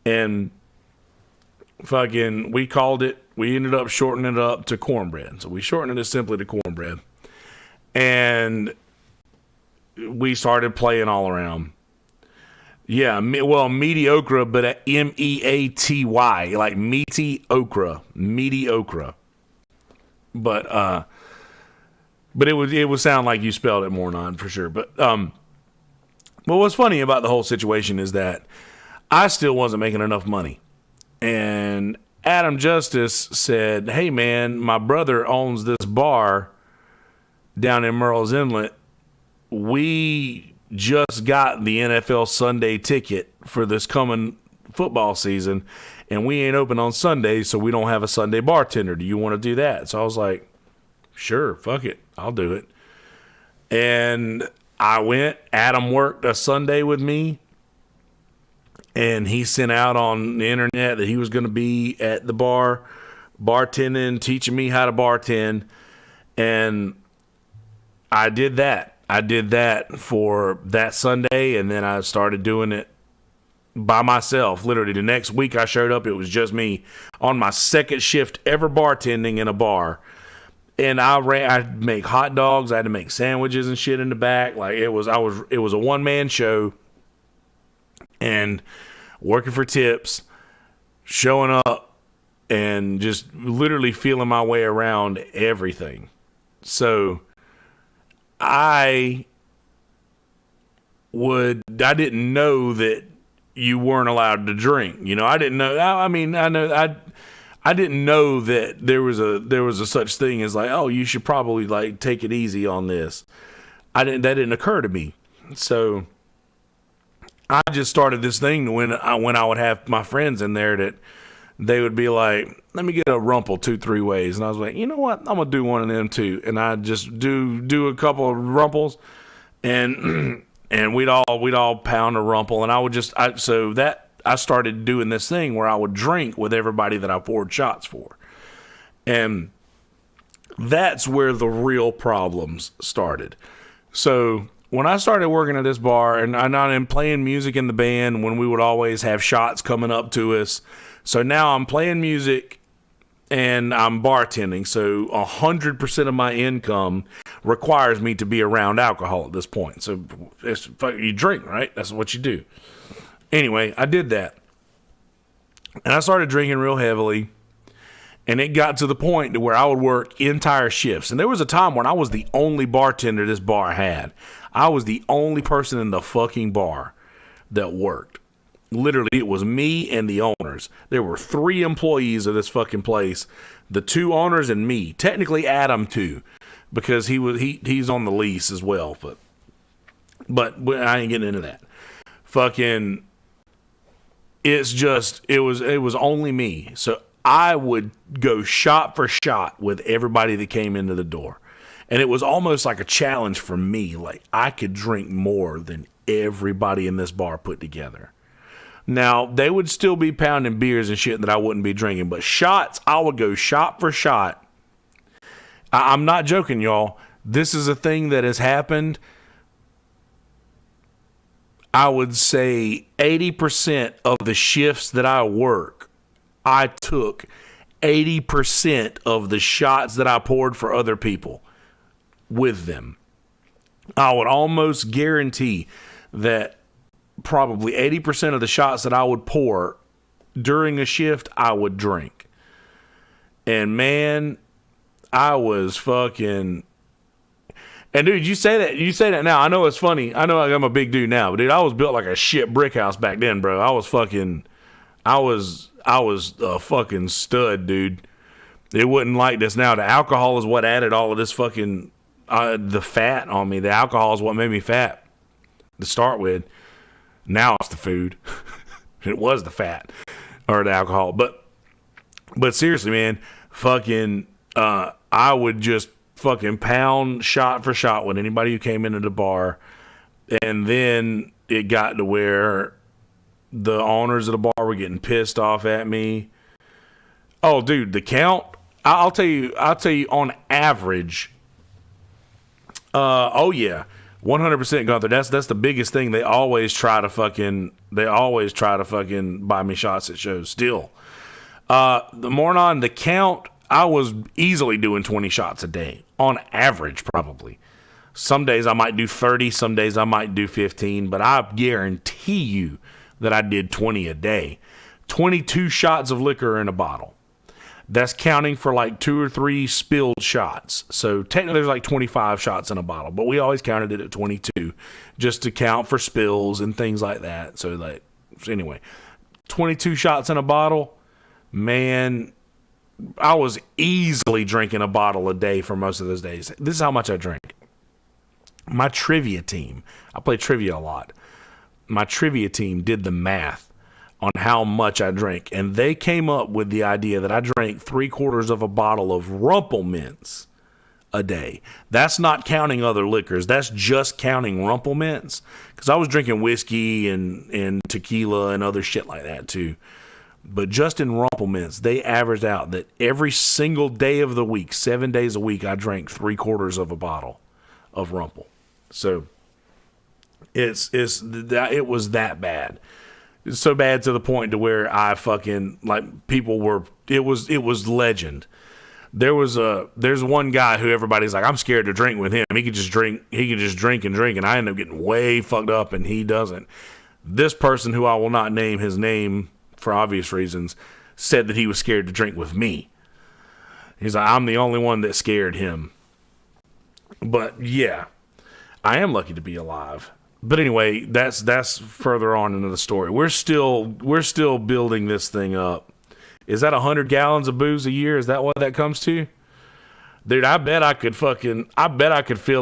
And fucking, we called it, we ended up shortening it up to cornbread. So we shortened it simply to cornbread. And we started playing all around. Yeah, well, mediocre, but Meaty, like meaty okra, meaty okra. But it would sound like you spelled it more non for sure. But what's funny about the whole situation is that I still wasn't making enough money, and Adam Justice said, "Hey man, my brother owns this bar down in Myrtle's Inlet. We just got the NFL Sunday ticket for this coming football season, and we ain't open on Sundays, so we don't have a Sunday bartender. Do you want to do that?" So I was like, sure, fuck it, I'll do it. And I went. Adam worked a Sunday with me, and he sent out on the internet that he was going to be at the bar bartending, teaching me how to bartend, and I did that. I did that for that Sunday, and then I started doing it by myself. Literally, the next week I showed up, it was just me on my second shift ever bartending in a bar. And I'd make hot dogs, I had to make sandwiches and shit in the back. Like it was a one-man show, and working for tips, showing up, and just literally feeling my way around everything. So I didn't know that you weren't allowed to drink. I didn't know. I didn't know that there was a such thing as like, oh, you should probably like take it easy on this. That didn't occur to me. So I just started this thing when I would have my friends in there that they would be like, let me get a rumple 2-3 ways. And I was like, you know what? I'm going to do one of them too. And I just do a couple of rumples and and we'd all pound a rumple, and I started doing this thing where I would drink with everybody that I poured shots for. And that's where the real problems started. So when I started working at this bar, and I'm playing music in the band when we would always have shots coming up to us. So now I'm playing music and I'm bartending. So 100% of my income requires me to be around alcohol at this point. So you drink, right? That's what you do. Anyway, I did that. And I started drinking real heavily. And it got to the point to where I would work entire shifts. And there was a time when I was the only bartender this bar had. I was the only person in the fucking bar that worked. Literally, it was me and the owners. There were 3 employees of this fucking place. The 2 owners and me. Technically, Adam, too. Because he's on the lease as well. But I ain't getting into that. Fucking, it was only me. So I would go shot for shot with everybody that came into the door. And it was almost like a challenge for me. Like, I could drink more than everybody in this bar put together. Now, they would still be pounding beers and shit that I wouldn't be drinking. But shots, I would go shot for shot. I'm not joking, y'all. This is a thing that has happened. I would say 80% of the shifts that I work, I took 80% of the shots that I poured for other people with them. I would almost guarantee that probably 80% of the shots that I would pour during a shift, I would drink. And man, I was fucking... And dude, you say that now. I know it's funny. I know I'm a big dude now, but dude, I was built like a shit brick house back then, bro. I was a fucking stud, dude. It wasn't like this now. The alcohol is what added all of this fucking the fat on me. The alcohol is what made me fat to start with. Now it's the food. It was the fat or the alcohol. But seriously, man, fucking I would just fucking pound shot for shot with anybody who came into the bar. And then it got to where the owners of the bar were getting pissed off at me. Oh, dude, the count. I'll tell you on average. Oh yeah, 100% Gunther. That's the biggest thing. They always try to fucking buy me shots at shows. Still, the more on the count, I was easily doing 20 shots a day on average, probably. Some days I might do 30, some days I might do 15, but I guarantee you that I did 20 a day. 22 shots of liquor in a bottle. That's counting for like 2 or 3 spilled shots. So technically there's like 25 shots in a bottle, but we always counted it at 22 just to count for spills and things like that. So anyway, 22 shots in a bottle, man, I was easily drinking a bottle a day for most of those days. This is how much I drank. My trivia team, I play trivia a lot. My trivia team did the math on how much I drank, and they came up with the idea that I drank 3/4 of a bottle of Rumplemints a day. That's not counting other liquors. That's just counting Rumplemints, because I was drinking whiskey and tequila and other shit like that too. But just in Rumplemints, they averaged out that every single day of the week, 7 days a week, I drank 3/4 of a bottle of Rumple. So it was that bad. It's so bad to the point to where I fucking, like, people were, it was legend. There's one guy who everybody's like, I'm scared to drink with him. He can just drink and drink, and I end up getting way fucked up, and he doesn't. This person, who I will not name his name for obvious reasons, said that he was scared to drink with me. He's like, I'm the only one that scared him. But yeah, I am lucky to be alive. But anyway, that's further on into the story. We're still building this thing up. Is that 100 gallons of booze a year? Is that what that comes to? Dude, I bet I could fill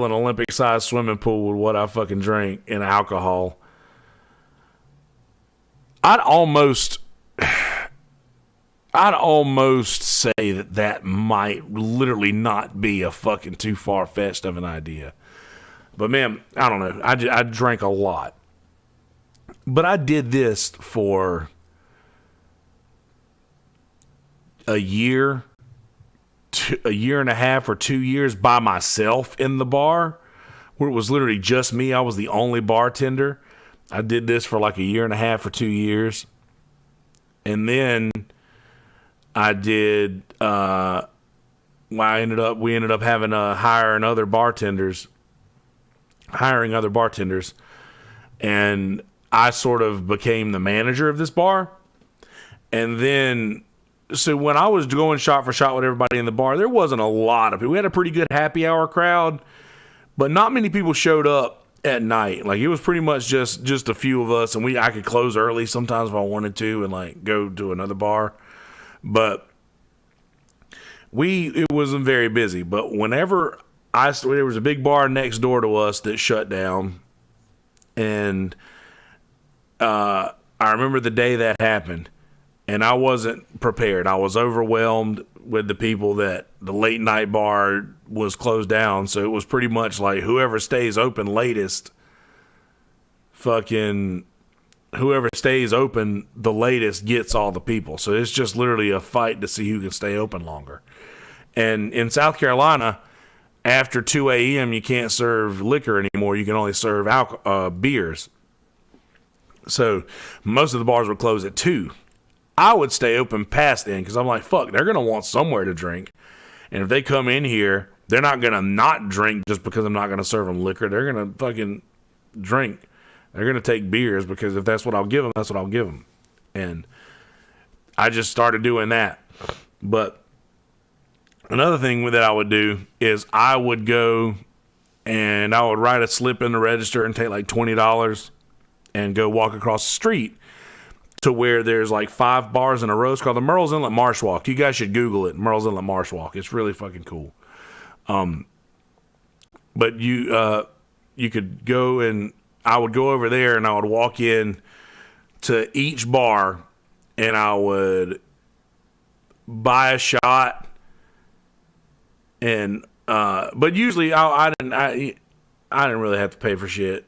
an Olympic-sized swimming pool with what I fucking drink in alcohol. I'd almost say that might literally not be a fucking too far-fetched of an idea. But man, I don't know. I drank a lot. But I did this for a year and a half or 2 years by myself in the bar, where it was literally just me. I was the only bartender. I did this for like a year and a half or 2 years. And then I did, we ended up having to hiring other bartenders. And I sort of became the manager of this bar. And then, so when I was going shot for shot with everybody in the bar, there wasn't a lot of people. We had a pretty good happy hour crowd, but not many people showed up at night. Like, it was pretty much just a few of us, and I could close early sometimes if I wanted to and like go to another bar. But it wasn't very busy. But whenever there was a big bar next door to us that shut down, and I remember the day that happened, and I wasn't prepared. I was overwhelmed with the people that the late night bar was closed down. So it was pretty much like whoever stays open latest, whoever stays open the latest gets all the people. So it's just literally a fight to see who can stay open longer. And in South Carolina, after 2 a.m., you can't serve liquor anymore. You can only serve beers. So most of the bars would close at 2. I would stay open past then because I'm like, fuck, they're going to want somewhere to drink. And if they come in here, they're not going to not drink just because I'm not going to serve them liquor. They're going to fucking drink. They're going to take beers because if that's what I'll give them, that's what I'll give them. And I just started doing that. But another thing that I would do is I would go and I would write a slip in the register and take like $20 and go walk across the street to where there's like 5 bars in a row. It's called the Myrtle's Inlet Marsh Walk. You guys should Google it, Myrtle's Inlet Marsh Walk. It's really fucking cool. But you could go, and I would go over there and I would walk in to each bar and I would buy a shot. And but usually I didn't really have to pay for shit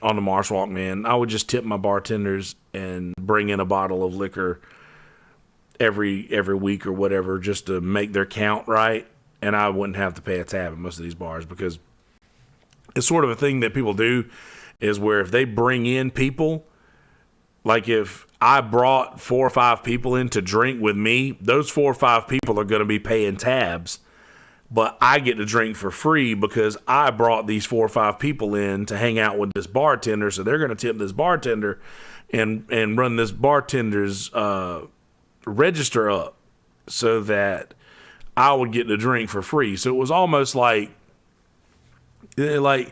on the Marsh Walk, man. I would just tip my bartenders and bring in a bottle of liquor every week or whatever, just to make their count right. And I wouldn't have to pay a tab at most of these bars, because it's sort of a thing that people do, is where if they bring in people, like if I brought 4 or 5 people in to drink with me, those 4 or 5 people are going to be paying tabs. But I get to drink for free because I brought these 4 or 5 people in to hang out with this bartender. So they're going to tip this bartender and run this bartender's register up so that I would get to drink for free. So it was almost like I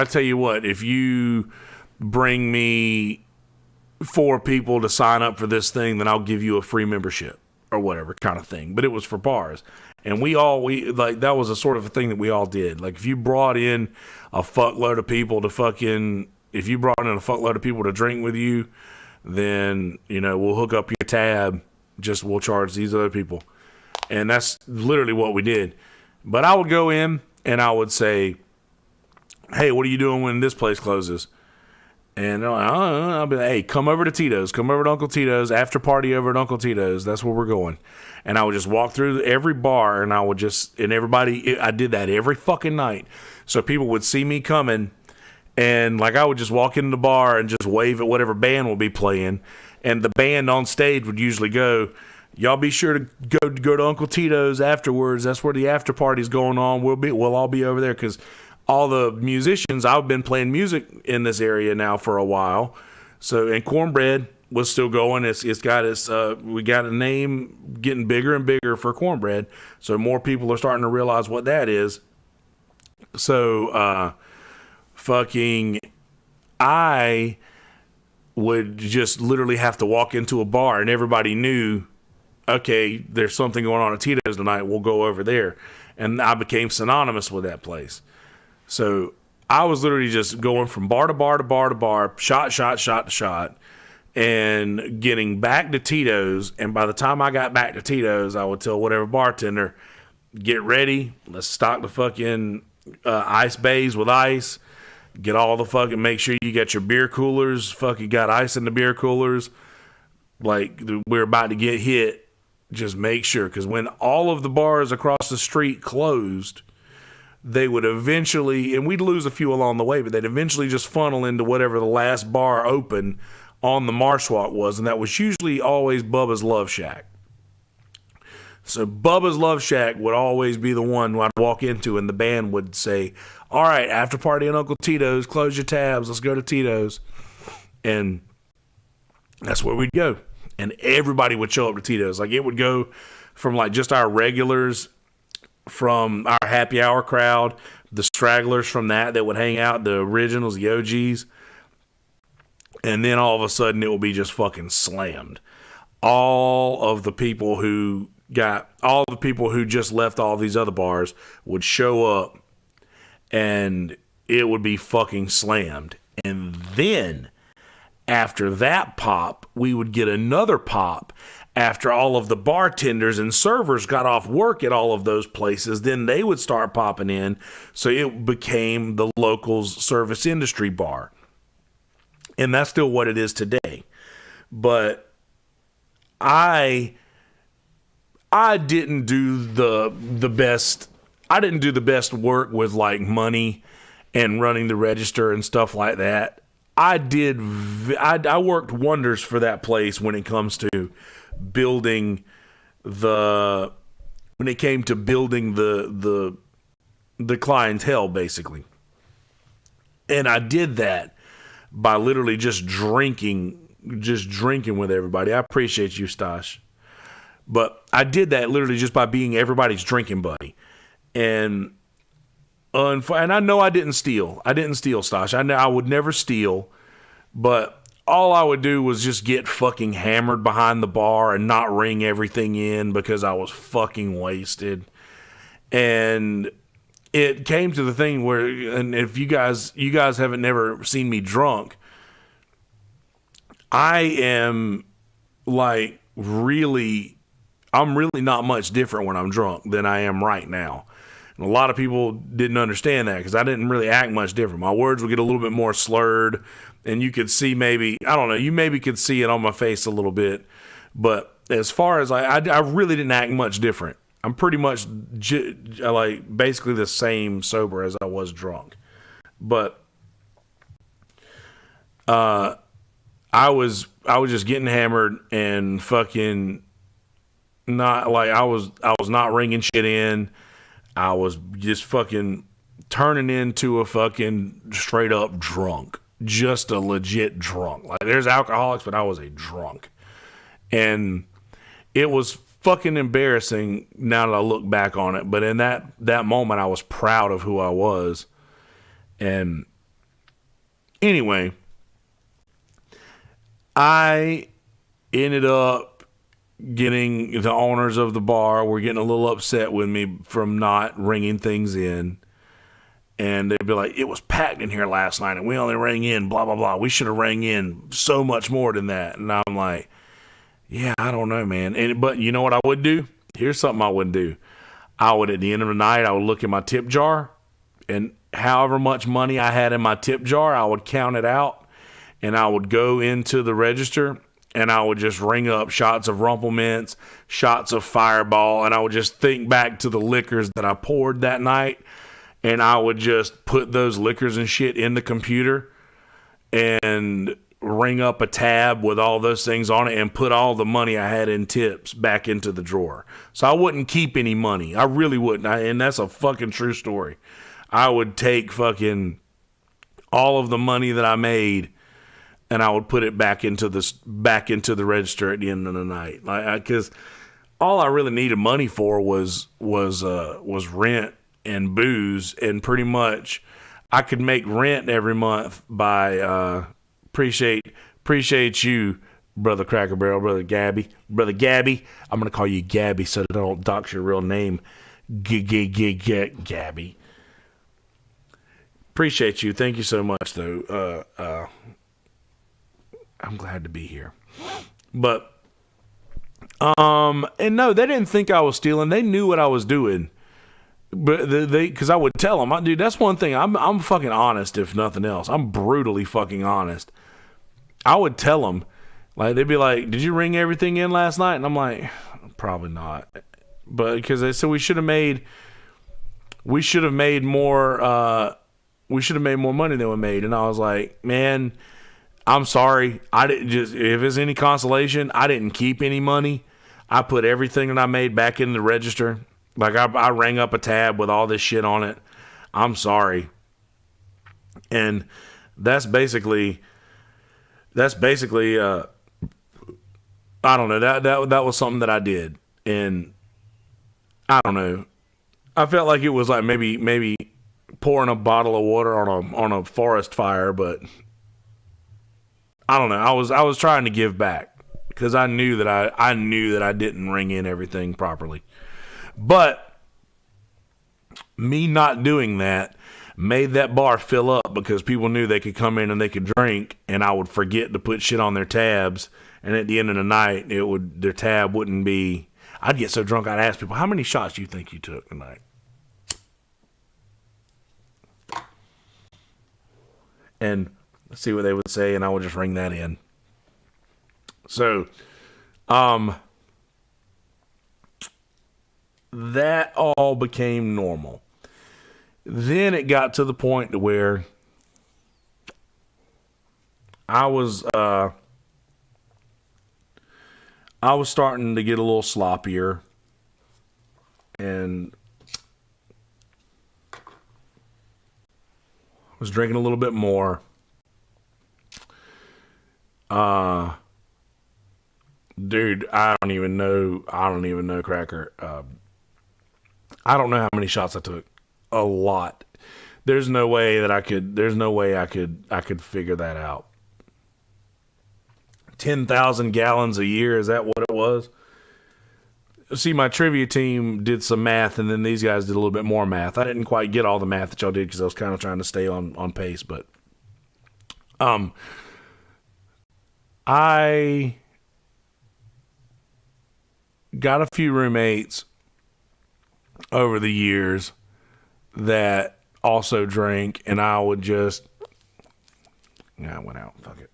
tell you what, if you bring me 4 people to sign up for this thing, then I'll give you a free membership. Or whatever kind of thing. But it was for bars. And we like, that was a sort of a thing that we all did. Like, if you brought in a fuckload of people to drink with you, then, we'll hook up your tab. Just we'll charge these other people. And that's literally what we did. But I would go in and I would say, hey, what are you doing when this place closes? And I'll be like, hey, come over to Tito's. Come over to Uncle Tito's. After party over at Uncle Tito's. That's where we're going. And I would just walk through every bar, and I did that every fucking night. So people would see me coming, and like I would just walk into the bar and just wave at whatever band would be playing. And the band on stage would usually go, y'all be sure to go to Uncle Tito's afterwards. That's where the after party's going on. We'll all be over there, because all the musicians, I've been playing music in this area now for a while. So, and Cornbread was still going. It's got we got a name getting bigger and bigger for Cornbread. So more people are starting to realize what that is. So, I would just literally have to walk into a bar and everybody knew, okay, there's something going on at Tito's tonight. We'll go over there. And I became synonymous with that place. So I was literally just going from bar to bar to bar to bar, shot to shot, and getting back to Tito's. And by the time I got back to Tito's, I would tell whatever bartender, get ready. Let's stock the fucking ice bays with ice. Get all the fucking, make sure you got your beer coolers, fucking got ice in the beer coolers. Like, we're about to get hit. Just make sure, because when all of the bars across the street closed, they would eventually, and we'd lose a few along the way, but they'd eventually just funnel into whatever the last bar open on the Marshwalk was, and that was usually always Bubba's Love Shack. So Bubba's Love Shack would always be the one I'd walk into, and the band would say, all right, after party at Uncle Tito's, close your tabs, let's go to Tito's. And that's where we'd go. And everybody would show up to Tito's. Like, it would go from like just our regulars, from our happy hour crowd, the stragglers from that would hang out, the originals, the OGs. And then all of a sudden it would be just fucking slammed. All the people who just left all these other bars would show up, and it would be fucking slammed. And then after that pop, we would get another pop after all of the bartenders and servers got off work at all of those places. Then they would start popping in. So it became the locals service industry bar. And that's still what it is today. But I didn't do the best. I didn't do the best work with like money and running the register and stuff like that. I worked wonders for that place when it comes to building the clientele, basically. And I did that by literally just drinking with everybody. I appreciate you, Stash. But I did that literally just by being everybody's drinking buddy. And I know I didn't steal. I didn't steal, Stash. I would never steal. But all I would do was just get fucking hammered behind the bar and not ring everything in because I was fucking wasted. And it came to the thing where, and if you guys haven't never seen me drunk, I'm really not much different when I'm drunk than I am right now. And a lot of people didn't understand that because I didn't really act much different. My words would get a little bit more slurred, and you could see you maybe could see it on my face a little bit. But as far as I really didn't act much different. I'm pretty much basically the same sober as I was drunk. But I was just getting hammered and fucking not like I was not ringing shit in. I was just fucking turning into a fucking straight up drunk, just a legit drunk. Like, there's alcoholics, but I was a drunk, and it was fucking embarrassing now that I look back on it. But in that moment, I was proud of who I was. And anyway, I ended up getting the owners of the bar were getting a little upset with me from not ringing things in. And they'd be like, it was packed in here last night and we only rang in blah, blah, blah. We should have rang in so much more than that. And I'm like, yeah, I don't know, man. But you know what I would do? Here's something I would do. I would, at the end of the night, I would look in my tip jar, and however much money I had in my tip jar, I would count it out, and I would go into the register, and I would just ring up shots of Rumplemints, shots of Fireball, and I would just think back to the liquors that I poured that night, and I would just put those liquors and shit in the computer and ring up a tab with all those things on it and put all the money I had in tips back into the drawer. So I wouldn't keep any money. I really wouldn't. And that's a fucking true story. I would take fucking all of the money that I made and I would put it back into the register at the end of the night. Because all I really needed money for was rent and booze, and pretty much I could make rent every month by appreciate you, Brother Cracker Barrel, Brother Gabby. I'm gonna call you Gabby so that I don't dox your real name. Gabby. Appreciate you. Thank you so much, though. I'm glad to be here. But and no, they didn't think I was stealing. They knew what I was doing. But because I would tell them, dude, that's one thing. I'm fucking honest, if nothing else. I'm brutally fucking honest. I would tell them, like, they'd be like, "Did you ring everything in last night?" And I'm like, "Probably not," but because they said we should have made more. We should have made more money than we made, and I was like, "Man, I'm sorry. I didn't just. If it's any consolation, I didn't keep any money. I put everything that I made back in the register." Like, I rang up a tab with all this shit on it. I'm sorry. And that's basically, I don't know, that was something that I did. And I don't know. I felt like it was like maybe pouring a bottle of water on a forest fire, but I don't know. I was trying to give back because I knew that I didn't ring in everything properly. But me not doing that made that bar fill up because people knew they could come in and they could drink, and I would forget to put shit on their tabs. And at the end of the night, their tab wouldn't be. I'd get so drunk I'd ask people, "How many shots do you think you took tonight?" And see what they would say, and I would just ring that in. So, that all became normal. Then it got to the point to where I was starting to get a little sloppier, and was drinking a little bit more. Dude, I don't even know, Cracker. I don't know how many shots I took. A lot. There's no way I could figure that out. 10,000 gallons a year, is that what it was? See, my trivia team did some math, and then these guys did a little bit more math. I didn't quite get all the math that y'all did because I was kind of trying to stay on pace, but I got a few roommates over the years that also drank, and I would just, I went out, fuck it.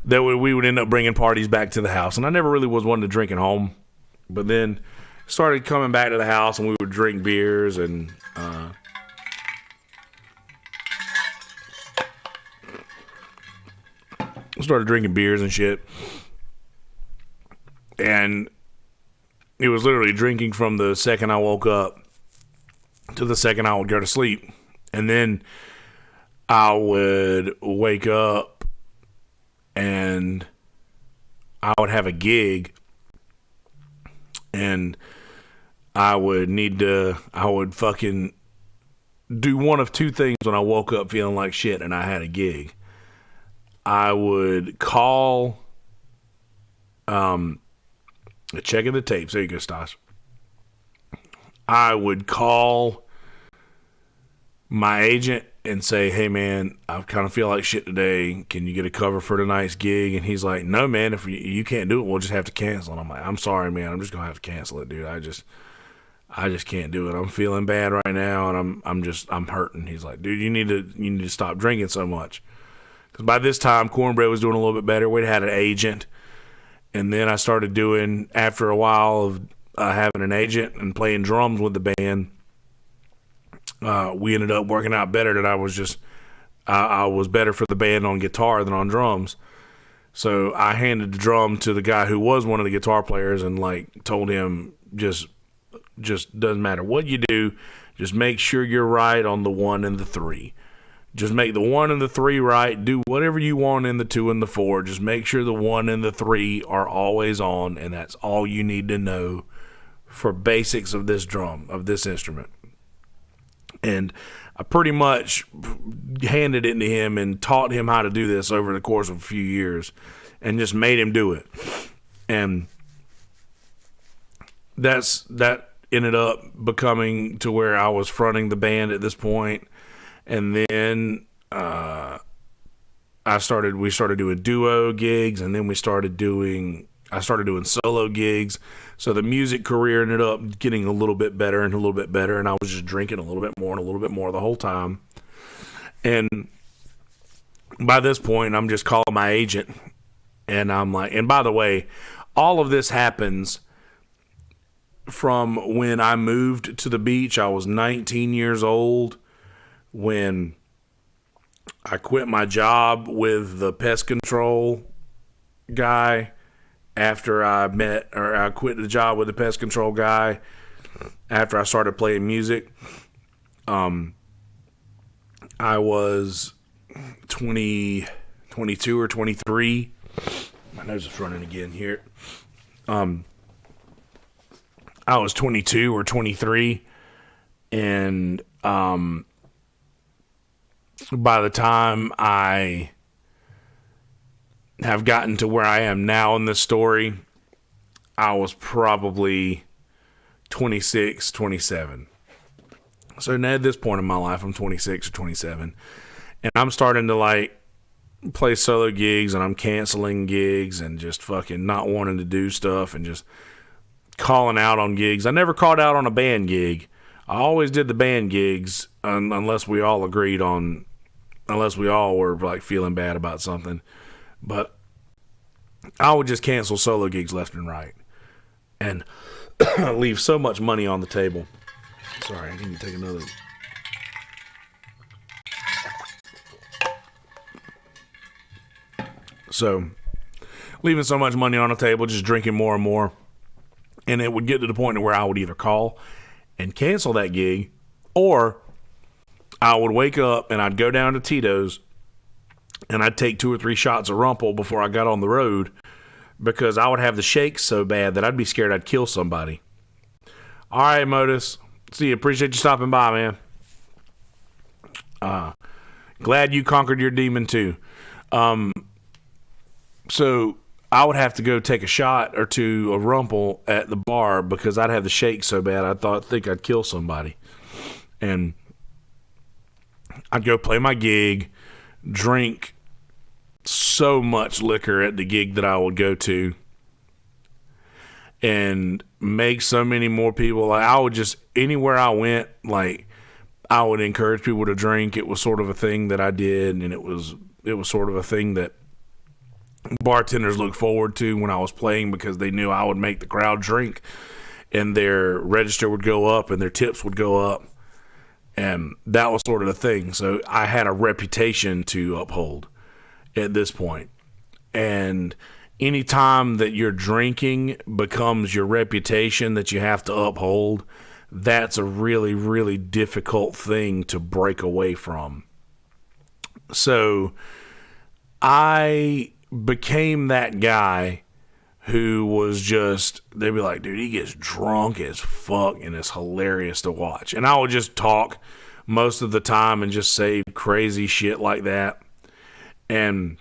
That we would end up bringing parties back to the house, and I never really was one to drink at home, but then started coming back to the house, and we would drink beers, and started drinking beers and shit, and it was literally drinking from the second I woke up to the second I would go to sleep. And then I would wake up and I would have a gig, and I would fucking do one of two things when I woke up feeling like shit and I had a gig. I would call, checking the tapes. There you go, Stas. I would call my agent and say, "Hey, man, I kind of feel like shit today. Can you get a cover for tonight's gig?" And he's like, "No, man, if you can't do it, we'll just have to cancel." And I'm like, "I'm sorry, man. I'm just going to have to cancel it, dude. I just can't do it. I'm feeling bad right now, and I'm hurting." He's like, "Dude, you need to stop drinking so much." Because by this time, Cornbread was doing a little bit better. We'd had an agent. And then I started doing, after a while of having an agent and playing drums with the band, we ended up working out better. That I was better for the band on guitar than on drums. So I handed the drum to the guy who was one of the guitar players and like told him, just doesn't matter what you do, just make sure you're right on the 1 and the 3. Just make the 1 and the 3 right. Do whatever you want in the 2 and the 4. Just make sure the 1 and the 3 are always on, and that's all you need to know for basics of this drum, of this instrument. And I pretty much handed it to him and taught him how to do this over the course of a few years and just made him do it. And that ended up becoming to where I was fronting the band at this point. And then we started doing duo gigs, and then we started doing I started doing solo gigs. So the music career ended up getting a little bit better and a little bit better. And I was just drinking a little bit more and a little bit more the whole time. And by this point, I'm just calling my agent. And I'm like, and by the way, all of this happens from when I moved to the beach. I was 19 years old when I quit my job with the pest control guy after I quit the job with the pest control guy after I started playing music. I was 22 or 23. My nose is running again here. I was 22 or 23, and by the time I have gotten to where I am now in this story, I was probably 26, 27. So now at this point in my life, I'm 26 or 27, and I'm starting to like play solo gigs, and I'm canceling gigs and just fucking not wanting to do stuff and just calling out on gigs. I never called out on a band gig. I always did the band gigs unless we all were like feeling bad about something. But I would just cancel solo gigs left and right and leave so much money on the table. Sorry, I need to take another. So leaving so much money on the table, just drinking more and more. And it would get to the point where I would either call and cancel that gig, or I would wake up and I'd go down to Tito's and I'd take 2 or 3 shots of Rumple before I got on the road, because I would have the shakes so bad that I'd be scared I'd kill somebody. All right, Modus. See you. Appreciate you stopping by, man. Glad you conquered your demon too. So I would have to go take a shot or two of Rumple at the bar because I'd have the shake so bad I think I'd kill somebody. And I'd go play my gig, drink so much liquor at the gig that I would go to, and make so many more people. Like, I would just, anywhere I went, like, I would encourage people to drink. It was sort of a thing that I did, and it was sort of a thing that bartenders looked forward to when I was playing, because they knew I would make the crowd drink and their register would go up and their tips would go up, and that was sort of the thing. So I had a reputation to uphold at this point, and any time that your drinking becomes your reputation that you have to uphold, that's a really, really difficult thing to break away from. So I became that guy who was just, they'd be like, dude, he gets drunk as fuck and it's hilarious to watch. And I would just talk most of the time and just say crazy shit like that. And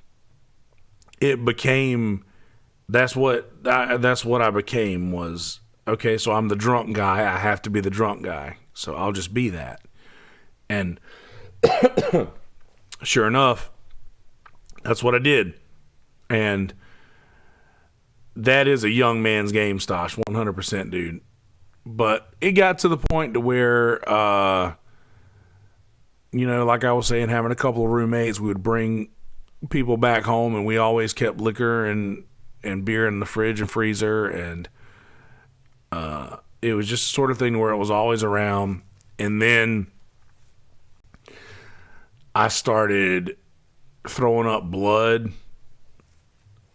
it became, that's what I became was, okay, so I'm the drunk guy. I have to be the drunk guy. So I'll just be that. And sure enough, that's what I did. And that is a young man's game, Stosh, 100%, dude. But it got to the point to where, like I was saying, having a couple of roommates, we would bring people back home, and we always kept liquor and beer in the fridge and freezer, and it was just the sort of thing where it was always around. And then I started throwing up blood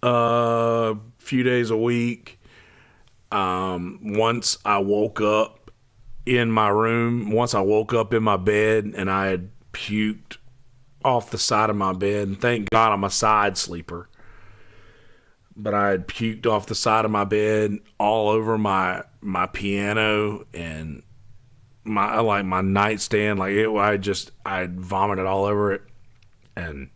a few days a week. Once I woke up in my room, once I woke up in my bed and I had puked off the side of my bed, and thank God I'm a side sleeper, but I had puked off the side of my bed all over my piano and my nightstand. I had vomited all over it. And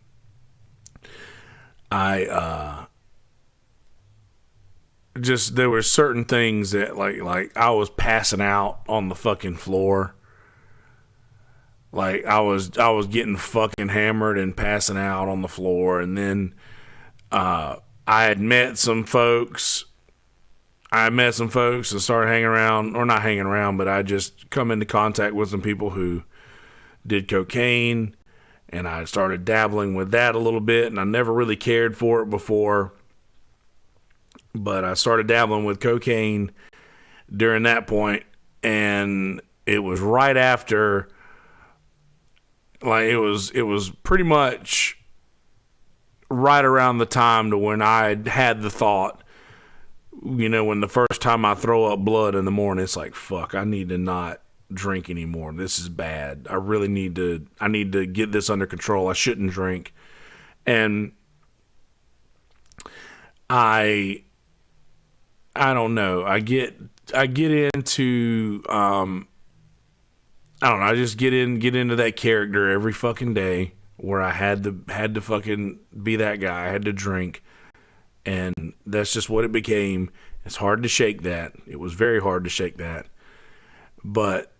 there were certain things that like I was passing out on the fucking floor. Like I was getting fucking hammered and passing out on the floor. And then I had met some folks I met some folks and started hanging around, or not hanging around, but I just come into contact with some people who did cocaine, and I started dabbling with that a little bit, and I never really cared for it before, but I started dabbling with cocaine during that point, and it was right after, like, it was pretty much right around the time to when I had the thought, when the first time I throw up blood in the morning, it's like, fuck, I need to not drink anymore. This is bad. I need to get this under control. I shouldn't drink. And I don't know. I get into, I don't know. I just get into that character every fucking day where I had to fucking be that guy. I had to drink. And that's just what it became. It's hard to shake that. It was very hard to shake that. But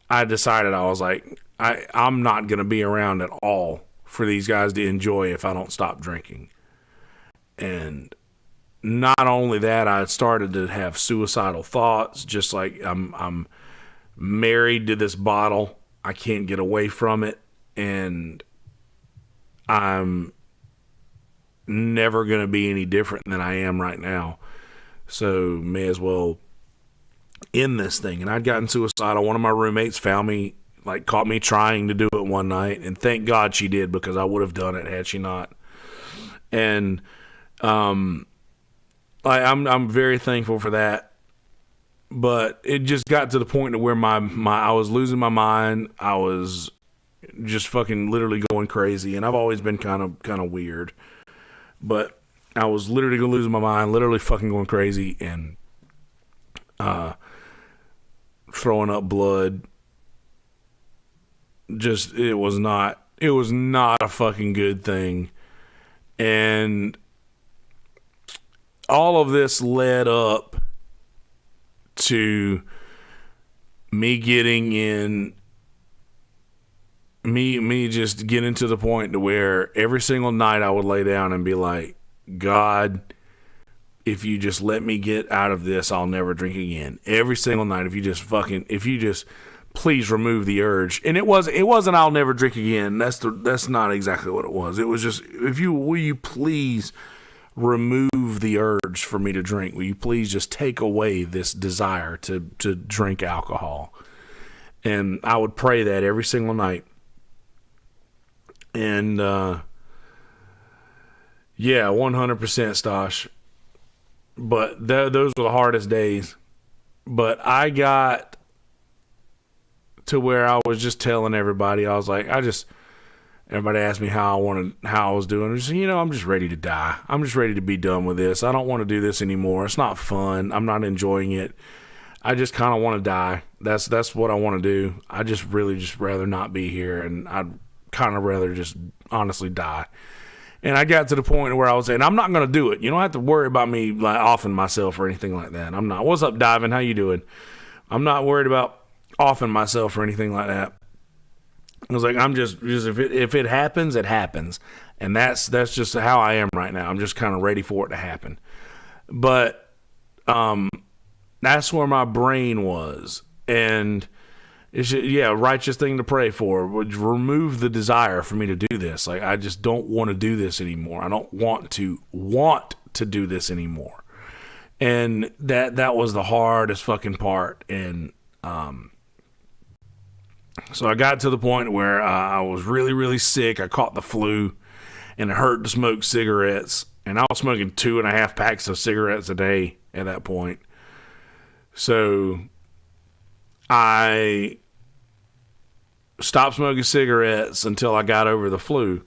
I decided, I was like, I'm not going to be around at all for these guys to enjoy if I don't stop drinking. And not only that, I started to have suicidal thoughts, just like I'm married to this bottle. I can't get away from it. And I'm never going to be any different than I am right now. So may as well end this thing. And I'd gotten suicidal. One of my roommates found me, like, caught me trying to do it one night, and thank God she did, because I would have done it had she not. And I'm very thankful for that. But it just got to the point to where I was losing my mind. I was just fucking literally going crazy, and I've always been kind of weird. But I was literally losing my mind, literally fucking going crazy, and throwing up blood. Just, it was not a fucking good thing. And all of this led up to me just getting to the point to where every single night I would lay down and be like, God, if you just let me get out of this, I'll never drink again. Every single night, if you just please remove the urge. And it wasn't I'll never drink again. That's not exactly what it was. It was just, will you please remove the urge for me to drink? Will you please just take away this desire to drink alcohol? And I would pray that every single night. And, 100% Stosh. But those were the hardest days. But I got to where I was just telling everybody, I was like, everybody asked me how I was doing. I just, I'm just ready to die. I'm just ready to be done with this. I don't want to do this anymore. It's not fun. I'm not enjoying it. I just kind of want to die. That's what I want to do. I just really just rather not be here, and I'd kind of rather just honestly die. And I got to the point where I was saying, I'm not going to do it. You don't have to worry about me like offing myself or anything like that. I'm not. What's up, Diving? How you doing? I'm not worried about offing myself or anything like that. I was like, I'm just if it happens, it happens. And that's just how I am right now. I'm just kind of ready for it to happen. But that's where my brain was. And it's righteous thing to pray for. Would remove the desire for me to do this. Like, I just don't want to do this anymore. I don't want to do this anymore. And that was the hardest fucking part. And so I got to the point where I was really, really sick. I caught the flu, and it hurt to smoke cigarettes. And I was smoking 2.5 packs of cigarettes a day at that point. So I stopped smoking cigarettes until I got over the flu.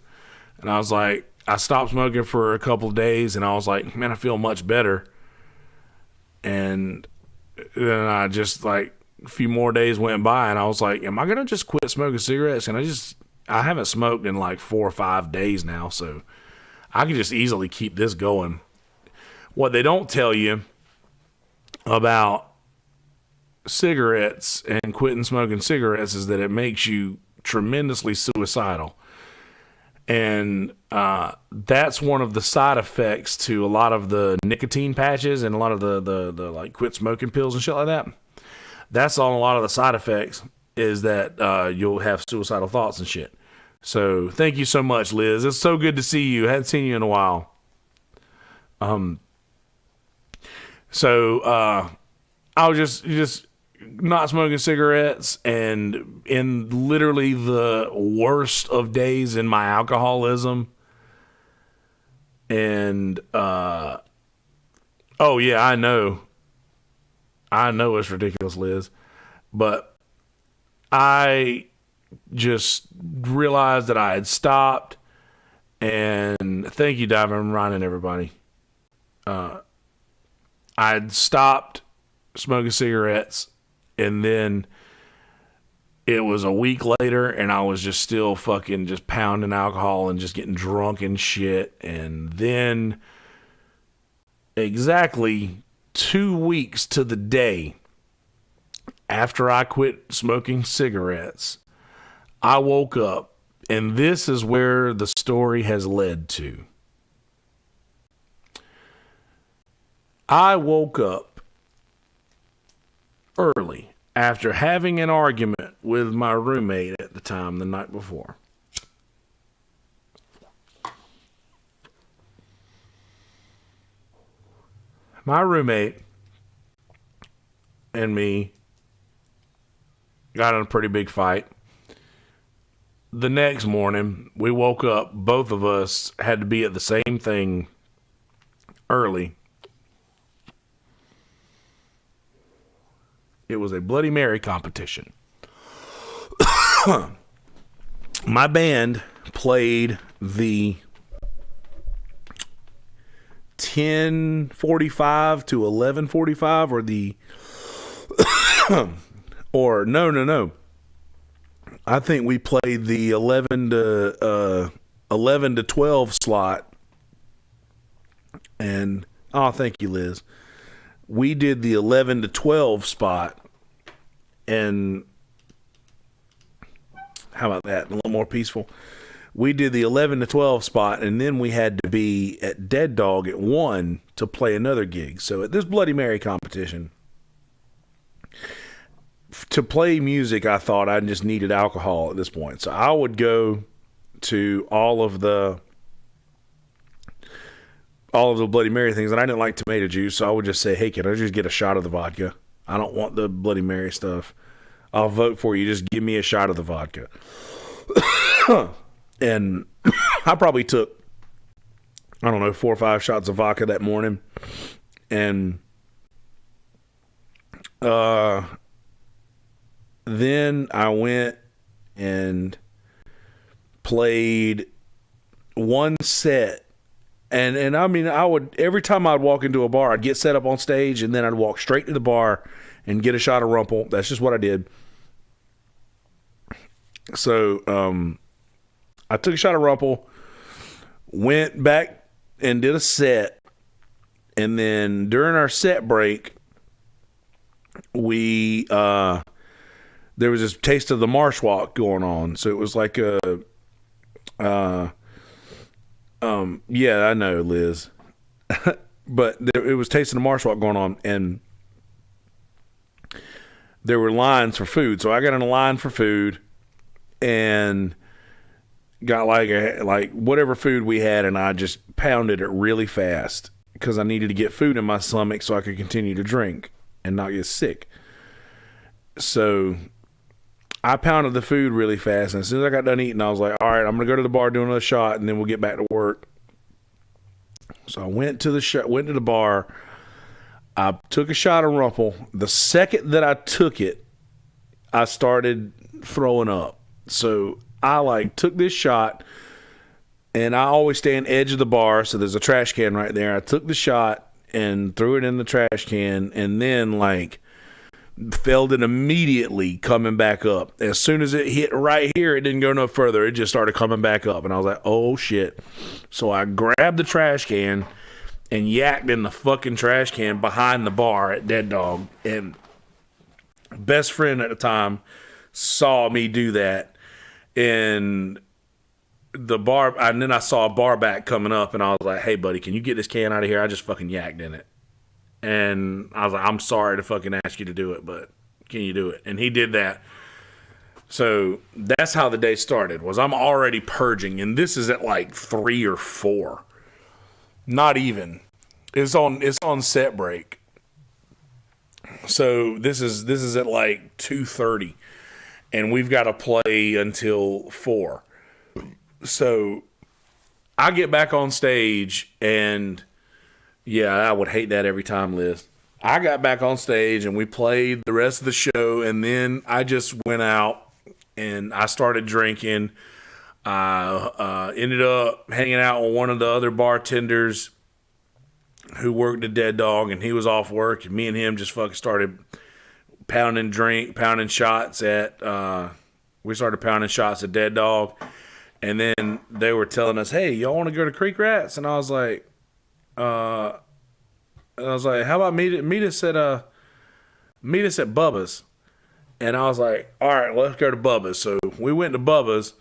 And I was like, I stopped smoking for a couple of days, and I was like, man, I feel much better. And then I just, like, a few more days went by, and I was like, am I going to just quit smoking cigarettes? And I haven't smoked in like 4 or 5 days now, so I can just easily keep this going. What they don't tell you about cigarettes and quitting smoking cigarettes is that it makes you tremendously suicidal. And that's one of the side effects to a lot of the nicotine patches and a lot of the like quit smoking pills and shit like that. That's on a lot of the side effects, is that you'll have suicidal thoughts and shit. So thank you so much, Liz. It's so good to see you. I hadn't seen you in a while. So I was just not smoking cigarettes, and in literally the worst of days in my alcoholism. And oh yeah, I know it's ridiculous, Liz, but I just realized that I had stopped. And thank you, Diving Ryan, and everybody. I'd stopped smoking cigarettes, and then it was a week later, and I was just still fucking just pounding alcohol and just getting drunk and shit. And then exactly 2 weeks to the day after I quit smoking cigarettes, I woke up, and this is where the story has led to. I woke up early after having an argument with my roommate at the time the night before. My roommate and me got in a pretty big fight. The next morning, we woke up, both of us had to be at the same thing early. It was a Bloody Mary competition. My band played the 10:45 to 11:45, or the or no. I think we played the 11 to 12 slot. And oh, thank you, Liz. We did the 11 to 12 spot. And how about that? A little more peaceful. We did the 11 to 12 spot, and then we had to be at Dead Dog at 1 to play another gig. So at this Bloody Mary competition, to play music, I thought I just needed alcohol at this point. So I would go to all of the Bloody Mary things, and I didn't like tomato juice, so I would just say, hey, can I just get a shot of the vodka? I don't want the Bloody Mary stuff. I'll vote for you. Just give me a shot of the vodka. And I probably took, 4 or 5 shots of vodka that morning. And then I went and played one set. And I mean, I would, every time I'd walk into a bar, I'd get set up on stage, and then I'd walk straight to the bar and get a shot of Rumple. That's just what I did. So, I took a shot of Rumple, went back and did a set. And then during our set break, there was this taste of the Marsh Walk going on. So it was like yeah, I know, Liz. But it was tasting the Marsh Walk going on, and there were lines for food. So I got in a line for food and got like whatever food we had, and I just pounded it really fast because I needed to get food in my stomach so I could continue to drink and not get sick. So I pounded the food really fast, and as soon as I got done eating, I was like, all right, I'm going to go to the bar, do another shot, and then we'll get back to work. So I went to the bar. I took a shot of Rumple. The second that I took it, I started throwing up. So I took this shot, and I always stay on the edge of the bar, so there's a trash can right there. I took the shot and threw it in the trash can, and then felt it immediately coming back up. As soon as it hit right here, it didn't go no further. It just started coming back up, and I was like, oh shit. So I grabbed the trash can and yacked in the fucking trash can behind the bar at Dead Dog. And best friend at the time saw me do that and the bar, and then I saw a bar back coming up, and I was like, hey, buddy, can you get this can out of here? I just fucking yacked in it. And I was like, I'm sorry to fucking ask you to do it, but can you do it? And he did that. So that's how the day started, was I'm already purging, and this is at like 3 or 4. Not even. It's on set break. So this is at like 2:30, and we've got to play until 4. So I get back on stage, and yeah, I would hate that every time, Liz. I got back on stage, and we played the rest of the show, and then I just went out, and I started drinking. I ended up hanging out with one of the other bartenders who worked at Dead Dog, and he was off work, and me and him just fucking started pounding shots at Dead Dog. And then they were telling us, hey, y'all want to go to Creek Rats? And I was like, how about meet us at Bubba's? And I was like, all right, let's go to Bubba's. So we went to Bubba's,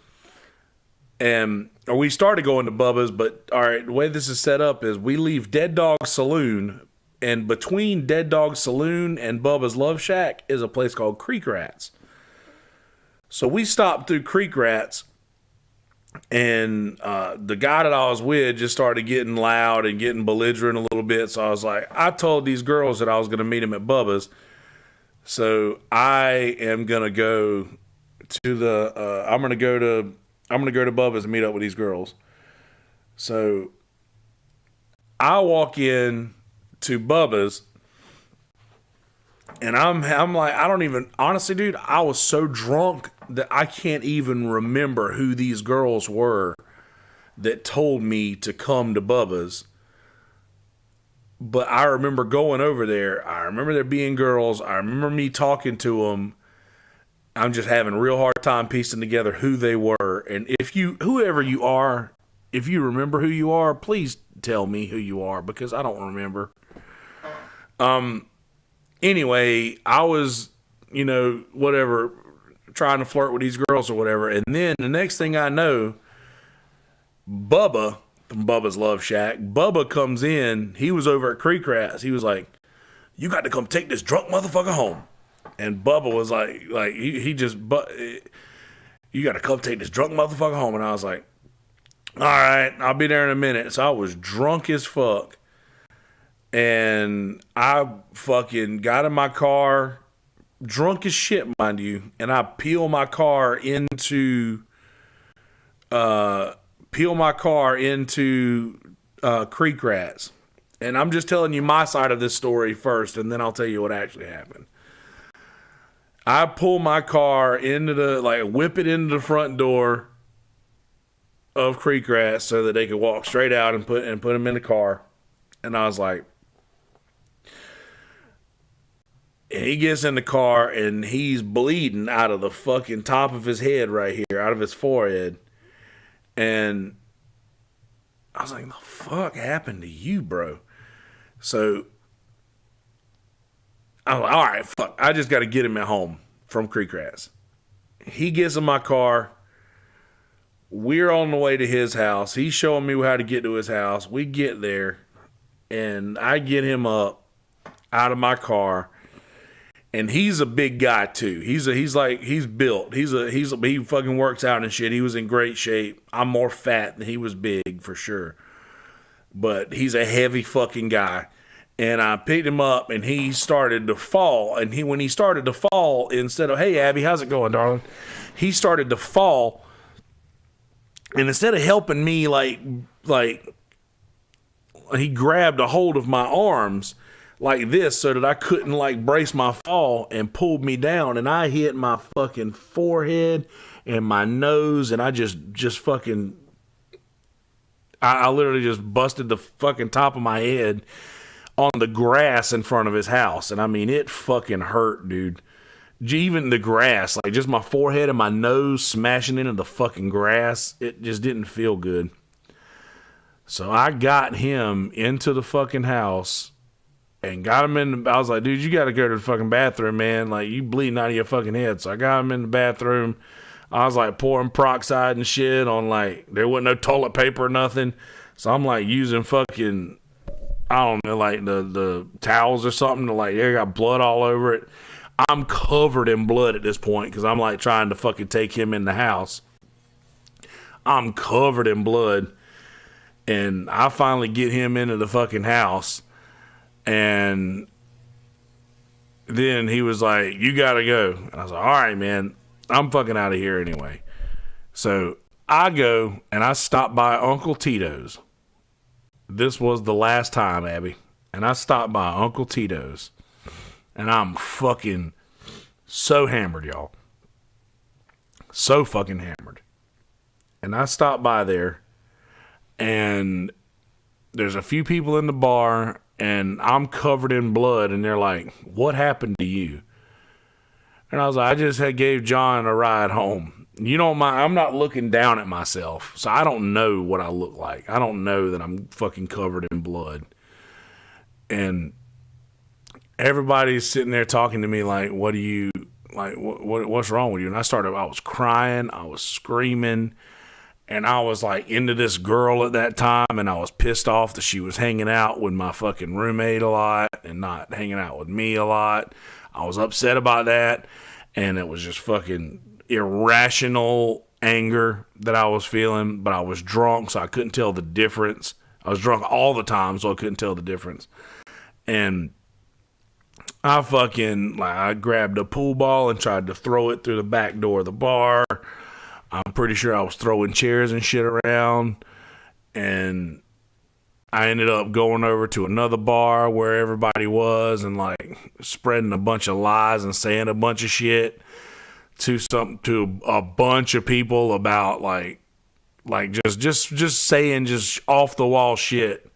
or we started going to Bubba's, but all right, the way this is set up is we leave Dead Dog Saloon, and between Dead Dog Saloon and Bubba's Love Shack is a place called Creek Rats. So we stopped through Creek Rats, and the guy that I was with just started getting loud and getting belligerent a little bit. So I was like, I told these girls that I was going to meet him at Bubba's. So I am going to go to I'm going to go to Bubba's and meet up with these girls. So I walk in to Bubba's, and I'm like, I don't even, honestly, dude, I was so drunk that I can't even remember who these girls were that told me to come to Bubba's. But I remember going over there. I remember there being girls. I remember me talking to them. I'm just having a real hard time piecing together who they were. And whoever you are, if you remember who you are, please tell me who you are, because I don't remember. Anyway, I was, whatever, trying to flirt with these girls or whatever. And then the next thing I know, Bubba from Bubba's Love Shack, Bubba comes in. He was over at Creek Rats. He was like, you got to come take this drunk motherfucker home. And Bubba was like you got to come take this drunk motherfucker home. And I was like, all right, I'll be there in a minute. So I was drunk as fuck. And I fucking got in my car, drunk as shit, mind you, and I peel my car into Creek Rats. And I'm just telling you my side of this story first, and then I'll tell you what actually happened. I pull my car whip it into the front door of Creek Rats so that they could walk straight out and put them in the car. And I was like, and he gets in the car, and he's bleeding out of the fucking top of his head right here, out of his forehead. And I was like, the fuck happened to you, bro? So I'm like, all right, fuck. I just got to get him at home from Creek Rats. He gets in my car. We're on the way to his house. He's showing me how to get to his house. We get there, and I get him up out of my car. And he's a big guy too. He's built. He fucking works out and shit. He was in great shape. I'm more fat than he was big for sure. But he's a heavy fucking guy. And I picked him up, and he started to fall. And when he started to fall, instead of, hey Abby, how's it going, darling? He started to fall. And instead of helping me, like he grabbed a hold of my arms like this so that I couldn't brace my fall, and pulled me down, and I hit my fucking forehead and my nose, and I just fucking I literally just busted the fucking top of my head on the grass in front of his house. And I mean, it fucking hurt, dude. Even the grass, just my forehead and my nose smashing into the fucking grass, it just didn't feel good. So I got him into the fucking house and got him in. I was like, dude, you got to go to the fucking bathroom, man. You bleeding out of your fucking head. So I got him in the bathroom. I was like pouring peroxide and shit on like, there wasn't no toilet paper or nothing. So I'm like using fucking, I don't know, like the towels or something to like, they got blood all over it. I'm covered in blood at this point because I'm like trying to fucking take him in the house. I'm covered in blood. And I finally get him into the fucking house. And then he was like, you gotta go. And I was like, all right, man, I'm fucking out of here anyway. So I go and I stop by Uncle Tito's. This was the last time, Abby. And I stopped by Uncle Tito's. And I'm fucking so hammered, y'all. So fucking hammered. And I stopped by there. And there's a few people in the bar. And I'm covered in blood. And they're like, what happened to you? And I was like, I just gave John a ride home. You don't mind. I'm not looking down at myself. So I don't know what I look like. I don't know that I'm fucking covered in blood. And everybody's sitting there talking to me like, what do you, like, what's wrong with you? And I was crying. I was screaming. And I was like into this girl at that time. And I was pissed off that she was hanging out with my fucking roommate a lot and not hanging out with me a lot. I was upset about that. And it was just fucking irrational anger that I was feeling. But I was drunk, so I couldn't tell the difference. I was drunk all the time, so I couldn't tell the difference. And I grabbed a pool ball and tried to throw it through the back door of the bar. I'm pretty sure I was throwing chairs and shit around. And I ended up going over to another bar where everybody was and like spreading a bunch of lies and saying a bunch of shit to a bunch of people about like just saying just off the wall shit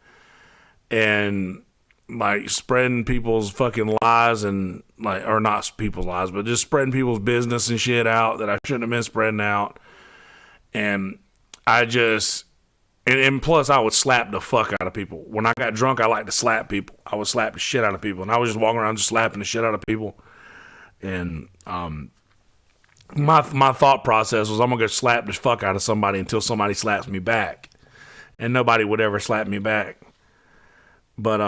and like spreading people's fucking lies and like, or not people's lies, but just spreading people's business and shit out that I shouldn't have been spreading out. And I just, and plus I would slap the fuck out of people. When I got drunk, I like to slap people. I would slap the shit out of people. And I was just walking around just slapping the shit out of people. And my thought process was I'm going to go slap the fuck out of somebody until somebody slaps me back. And nobody would ever slap me back. But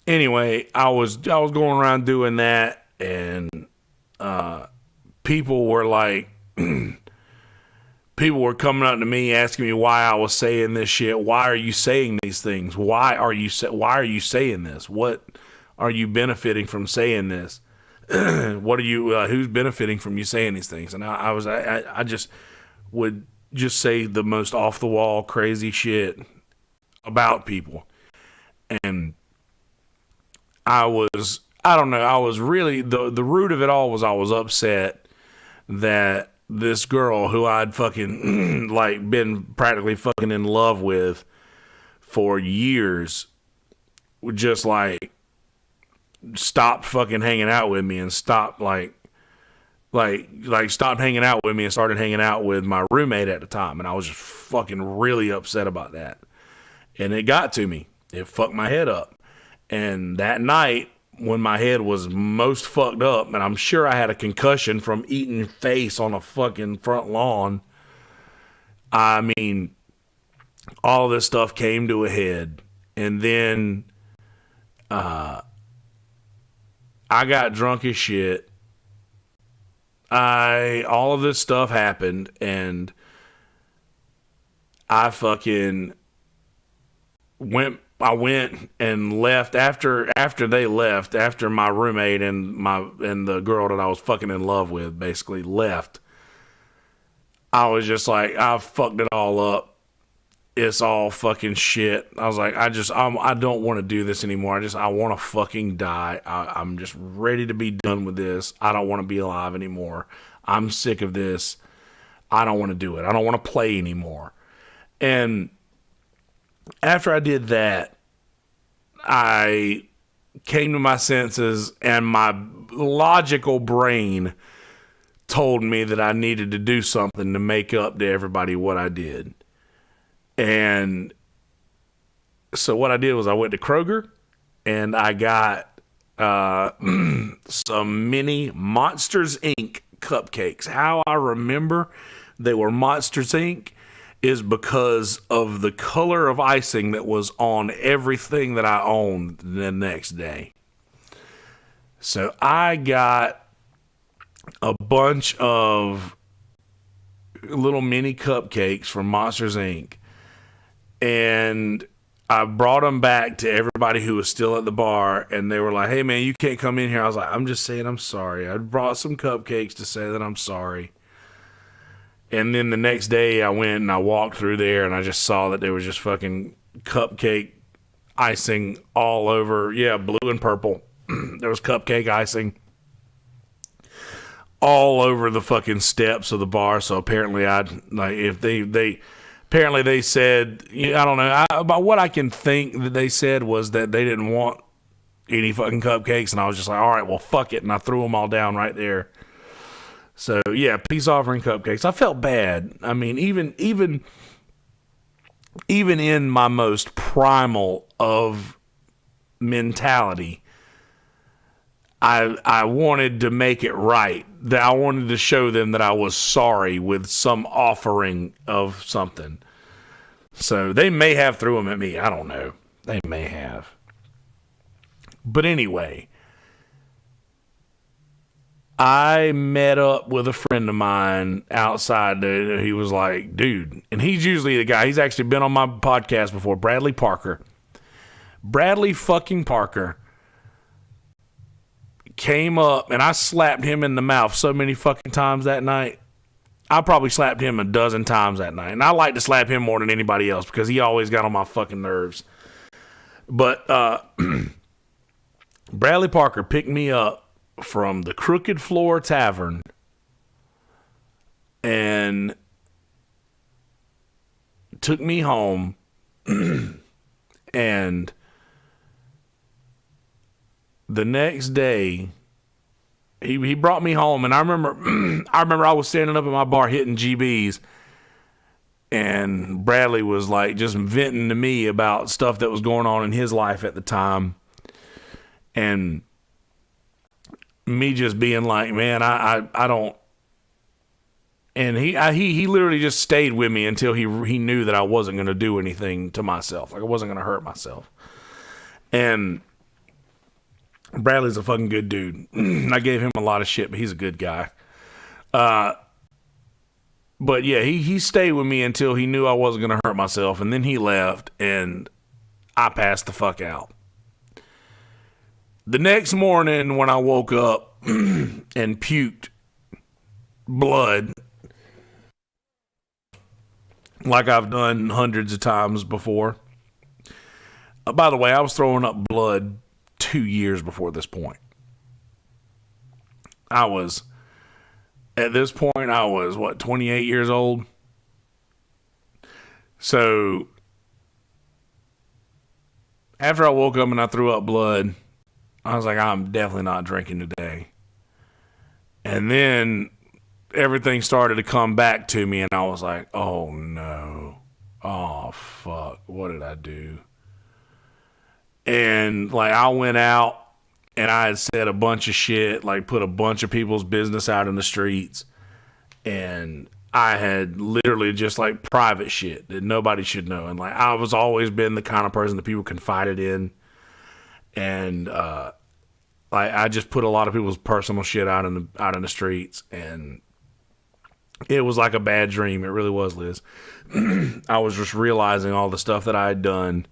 anyway, I was going around doing that, and people were like, people were coming up to me asking me why I was saying this shit. Why are you saying these things? Why are you saying this? What are you benefiting from saying this? What are you? Who's benefiting from you saying these things? And I just would just say the most off the wall crazy shit about people. And I don't know, I was really, the root of it all was I was upset that this girl who I'd fucking, like, been practically fucking in love with for years would just, like, stop fucking hanging out with me and stop, stopped hanging out with me and started hanging out with my roommate at the time. And I was just fucking really upset about that. And it got to me. It fucked my head up. And that night, when my head was most fucked up, and I'm sure I had a concussion from eating face on a fucking front lawn, I mean, all this stuff came to a head. And then I got drunk as shit. All of this stuff happened, and I fucking went and left after they left, after my roommate and the girl that I was fucking in love with basically left. I was just like, I fucked it all up. It's all fucking shit. I was like, I don't want to do this anymore. I want to fucking die. I'm just ready to be done with this. I don't want to be alive anymore. I'm sick of this. I don't want to do it. I don't want to play anymore. And after I did that, I came to my senses, and my logical brain told me that I needed to do something to make up to everybody what I did. And so what I did was I went to Kroger, and I got some mini Monsters Inc. cupcakes. How I remember they were Monsters Inc. is because of the color of icing that was on everything that I owned the next day. So I got a bunch of little mini cupcakes from Monsters Inc. And I brought them back to everybody who was still at the bar, and they were like, hey man, you can't come in here. I was like, I'm just saying I'm sorry. I brought some cupcakes to say that I'm sorry. And then the next day I went and I walked through there and I just saw that there was just fucking cupcake icing all over. Yeah, blue and purple. There was cupcake icing all over the fucking steps of the bar. So apparently apparently they said, I don't know, about what I can think that they said was that they didn't want any fucking cupcakes. And I was just like, all right, well, fuck it. And I threw them all down right there. So yeah, peace offering cupcakes. I felt bad. I mean, even in my most primal of mentality, I wanted to make it right. That I wanted to show them that I was sorry with some offering of something. So they may have threw them at me. I don't know. They may have. But anyway, I met up with a friend of mine outside. He was like, dude, and he's usually the guy. He's actually been on my podcast before, Bradley Parker. Bradley fucking Parker came up, and I slapped him in the mouth so many fucking times that night. I probably slapped him a dozen times that night. And I like to slap him more than anybody else because he always got on my fucking nerves. But Bradley Parker picked me up from the Crooked Floor Tavern and took me home. And the next day he brought me home, and I remember I was standing up at my bar hitting GBs, and Bradley was like just venting to me about stuff that was going on in his life at the time, and me just being like, man, I don't. And he literally just stayed with me until he knew that I wasn't going to do anything to myself, like I wasn't going to hurt myself. And Bradley's a fucking good dude. I gave him a lot of shit, but he's a good guy. But yeah, he stayed with me until he knew I wasn't going to hurt myself, and then he left, and I passed the fuck out. The next morning when I woke up and puked blood, like I've done hundreds of times before. By the way, I was throwing up blood 2 years before this point. At this point, I was, 28 years old? So, after I woke up and I threw up blood, I was like, I'm definitely not drinking today. And then everything started to come back to me, and I was like, oh no. Oh, fuck. What did I do? And like I went out and I had said a bunch of shit, like put a bunch of people's business out in the streets, and I had literally just like private shit that nobody should know. And like I was always been the kind of person that people confided in, and like I just put a lot of people's personal shit out in the streets, and it was like a bad dream. It really was, Liz. I was just realizing all the stuff that I had done.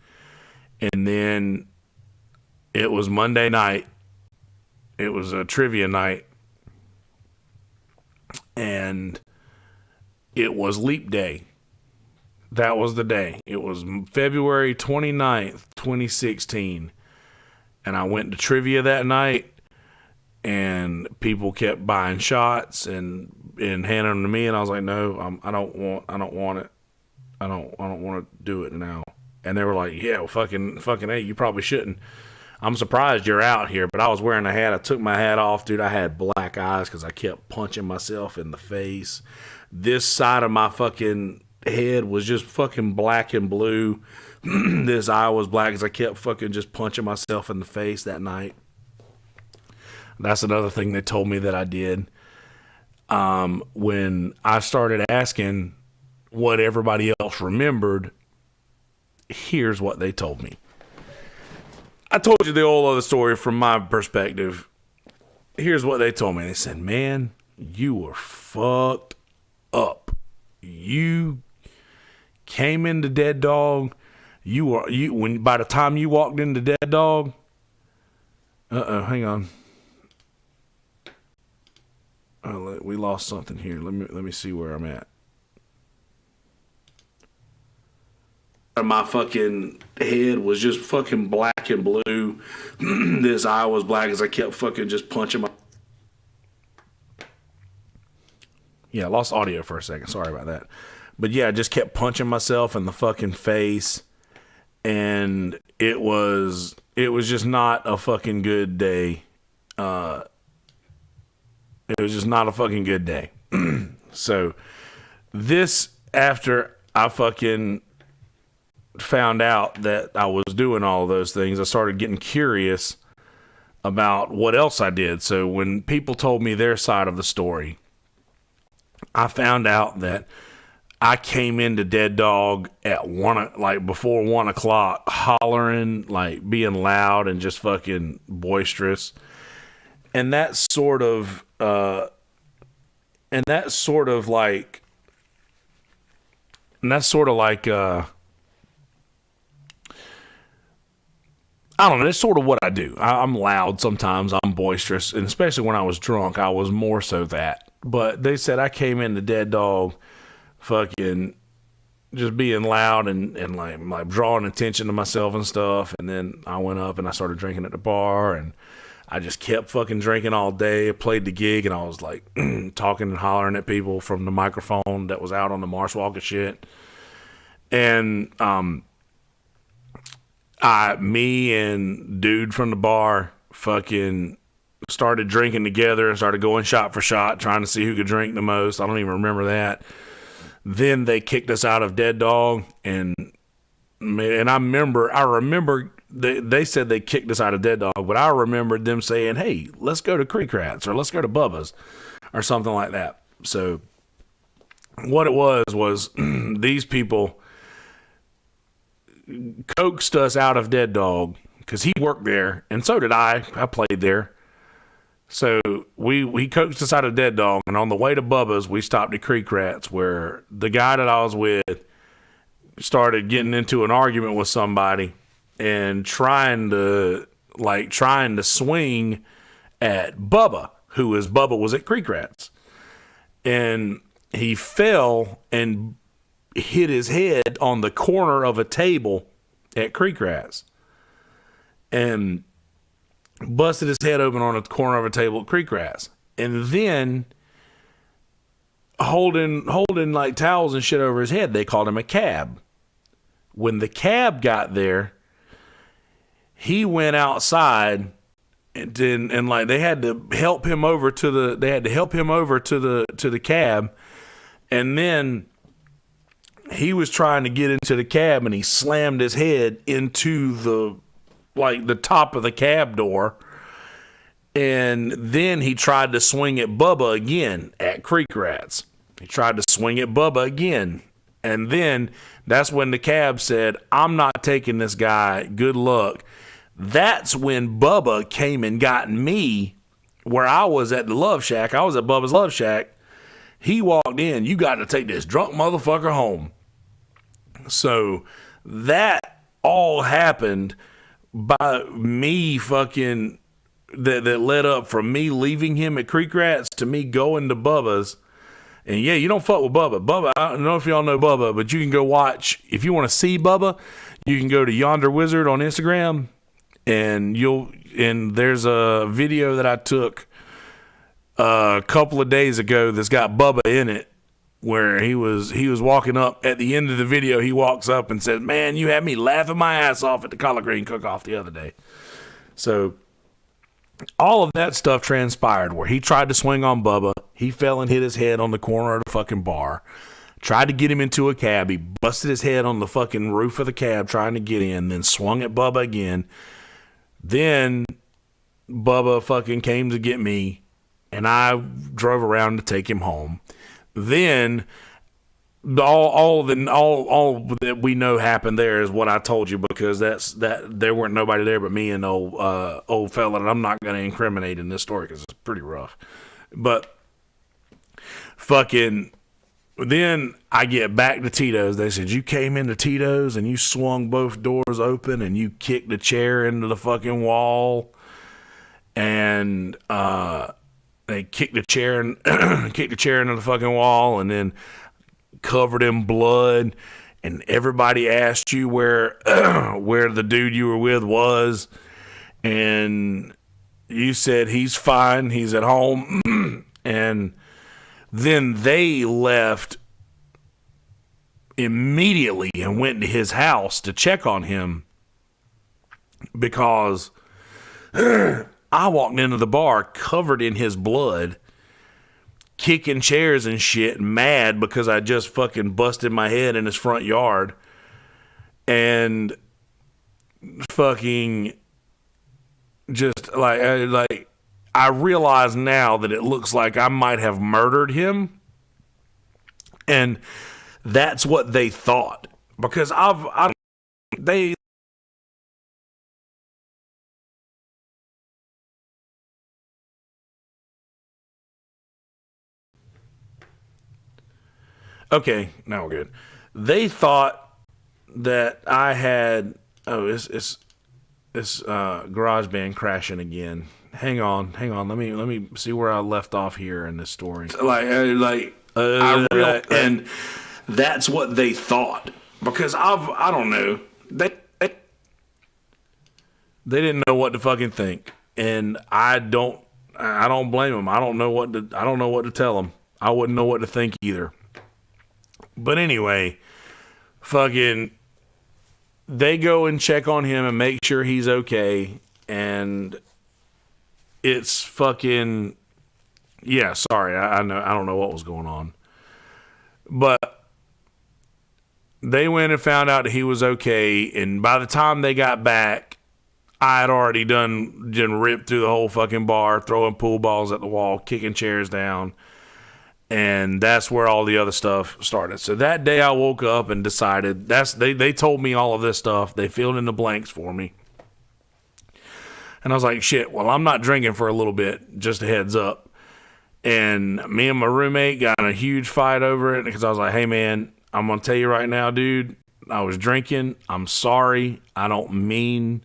And then it was Monday night. It was a trivia night. And it was leap day. That was the day. It was February 29th, 2016. And I went to trivia that night. And people kept buying shots and handing them to me. And I was like, no, I don't want it. I don't want to do it now. And they were like, yeah, well, fucking, hey, you probably shouldn't. I'm surprised you're out here, but I was wearing a hat. I took my hat off, dude. I had black eyes because I kept punching myself in the face. This side of my fucking head was just fucking black and blue. This eye was black because I kept fucking just punching myself in the face that night. That's another thing they told me that I did. when I started asking what everybody else remembered, here's what they told me. I told you the whole other story from my perspective. Here's what they told me. They said, man, you were fucked up. You came into Dead Dog. By the time you walked into Dead Dog, hang on. We lost something here. Let me see where I'm at. My fucking head was just fucking black and blue. This eye was black as I kept fucking just punching my... Yeah, I lost audio for a second. Sorry about that. But yeah, I just kept punching myself in the fucking face. And it was just not a fucking good day. It was just not a fucking good day. So this, after I fucking found out that I was doing all those things, I started getting curious about what else I did. So when people told me their side of the story, I found out that I came into Dead Dog at before 1 o'clock, hollering, like being loud and just fucking boisterous. And that's sort of like I don't know. That's sort of what I do. I'm loud sometimes. I'm boisterous. And especially when I was drunk, I was more so that. But they said I came into Dead Dog fucking just being loud and like drawing attention to myself and stuff. And then I went up and I started drinking at the bar. And I just kept fucking drinking all day. I played the gig and I was like talking and hollering at people from the microphone that was out on the Marshwalk and shit. And me and dude from the bar fucking started drinking together and started going shot for shot, trying to see who could drink the most. I don't even remember that. Then they kicked us out of Dead Dog, and I remember they said they kicked us out of Dead Dog, but I remembered them saying, hey, let's go to Creek Rats or let's go to Bubba's or something like that. So what it was these people coaxed us out of Dead Dog because he worked there and so did I played there. So we coaxed us out of Dead Dog, and on the way to Bubba's we stopped at Creek Rats, where the guy that I was with started getting into an argument with somebody and trying to swing at Bubba was at Creek Rats, and he fell and hit his head on the corner of a table at Creek Rats and busted his head open on a corner of a table at Creek Rats. And then holding like towels and shit over his head, they called him a cab. When the cab got there, he went outside and like they had to help him over to the cab, and then he was trying to get into the cab and he slammed his head into the top of the cab door. And then he tried to swing at Bubba again at Creek Rats. He tried to swing at Bubba again. And then that's when the cab said, I'm not taking this guy. Good luck. That's when Bubba came and got me where I was at the Love Shack. I was at Bubba's Love Shack. He walked in. You got to take this drunk motherfucker home. So that all happened by me fucking that led up from me leaving him at Creek Rats to me going to Bubba's. And yeah, you don't fuck with Bubba. Bubba, I don't know if y'all know Bubba, but you can go watch. If you want to see Bubba, you can go to Yonder Wizard on Instagram, and there's a video that I took a couple of days ago that's got Bubba in it, where he was walking up at the end of the video. He walks up and says, man, you had me laughing my ass off at the collard green cook-off the other day. So all of that stuff transpired where he tried to swing on Bubba. He fell and hit his head on the corner of the fucking bar. Tried to get him into a cab. He busted his head on the fucking roof of the cab trying to get in, then swung at Bubba again. Then Bubba fucking came to get me. and I drove around to take him home. Then all that we know happened there is what I told you, because that there weren't nobody there but me and old fella, and I'm not going to incriminate in this story because it's pretty rough. But fucking, then I get back to Tito's. They said, you came into Tito's and you swung both doors open and you kicked the chair into the fucking wall, and they kicked the chair and kicked the chair into the fucking wall, and then covered in blood, and everybody asked you where where the dude you were with was, and you said he's fine, he's at home. And then they left immediately and went to his house to check on him, because I walked into the bar covered in his blood, kicking chairs and shit, mad because I just fucking busted my head in his front yard. And fucking just like I realize now that it looks like I might have murdered him, and that's what they thought, because they okay, now we're good. They thought that I had it's garage band crashing again. Hang on. Let me see where I left off here in this story. And that's what they thought, because I don't know, they didn't know what to fucking think, and I don't blame them. I don't know what to tell them. I wouldn't know what to think either. But anyway, fucking, they go and check on him and make sure he's okay, and it's fucking, yeah, sorry, I don't know what was going on. But they went and found out that he was okay, and by the time they got back, I had already done ripped through the whole fucking bar, throwing pool balls at the wall, kicking chairs down. And that's where all the other stuff started. So that day I woke up and decided, they told me all of this stuff. They filled in the blanks for me. And I was like, shit, well, I'm not drinking for a little bit, just a heads up. And me and my roommate got in a huge fight over it, because I was like, hey man, I'm going to tell you right now, dude, I was drinking. I'm sorry. I didn't mean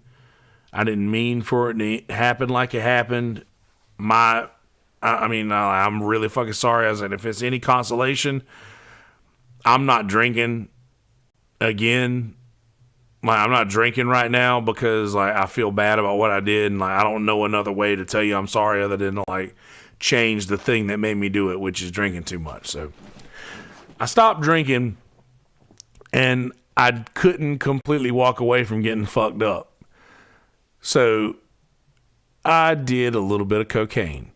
for it to happen like it happened. I'm really fucking sorry. I said, if it's any consolation, I'm not drinking again. Like, I'm not drinking right now because like I feel bad about what I did, and like I don't know another way to tell you I'm sorry other than to like change the thing that made me do it, which is drinking too much. So I stopped drinking, and I couldn't completely walk away from getting fucked up. So I did a little bit of cocaine.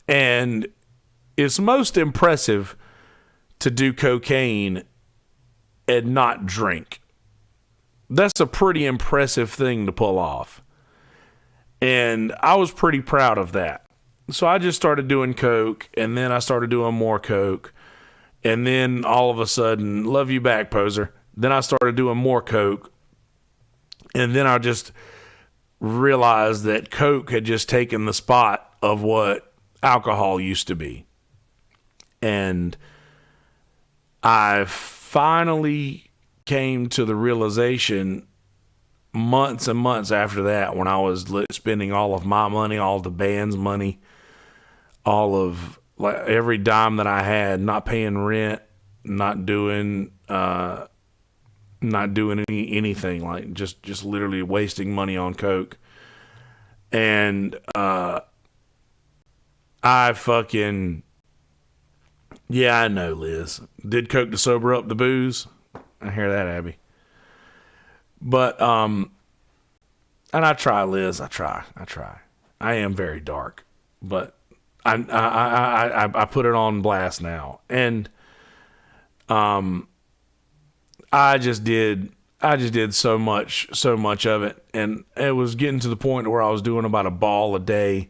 And it's most impressive to do cocaine and not drink. That's a pretty impressive thing to pull off. And I was pretty proud of that. So I just started doing coke, and then I started doing more coke. And then all of a sudden, love you back, poser. Then I started doing more coke. And then I just realized that coke had just taken the spot of what alcohol used to be. And I finally came to the realization months and months after that, when I was spending all of my money, all of the band's money, all of like every dime that I had, not paying rent, not doing anything, like just literally wasting money on coke. And I fucking, yeah, I know, Liz. Did coke to sober up the booze. I hear that, Abby. But, and I try, Liz. I try. I am very dark, but I put it on blast now. And, I just did so much of it. And it was getting to the point where I was doing about a ball a day.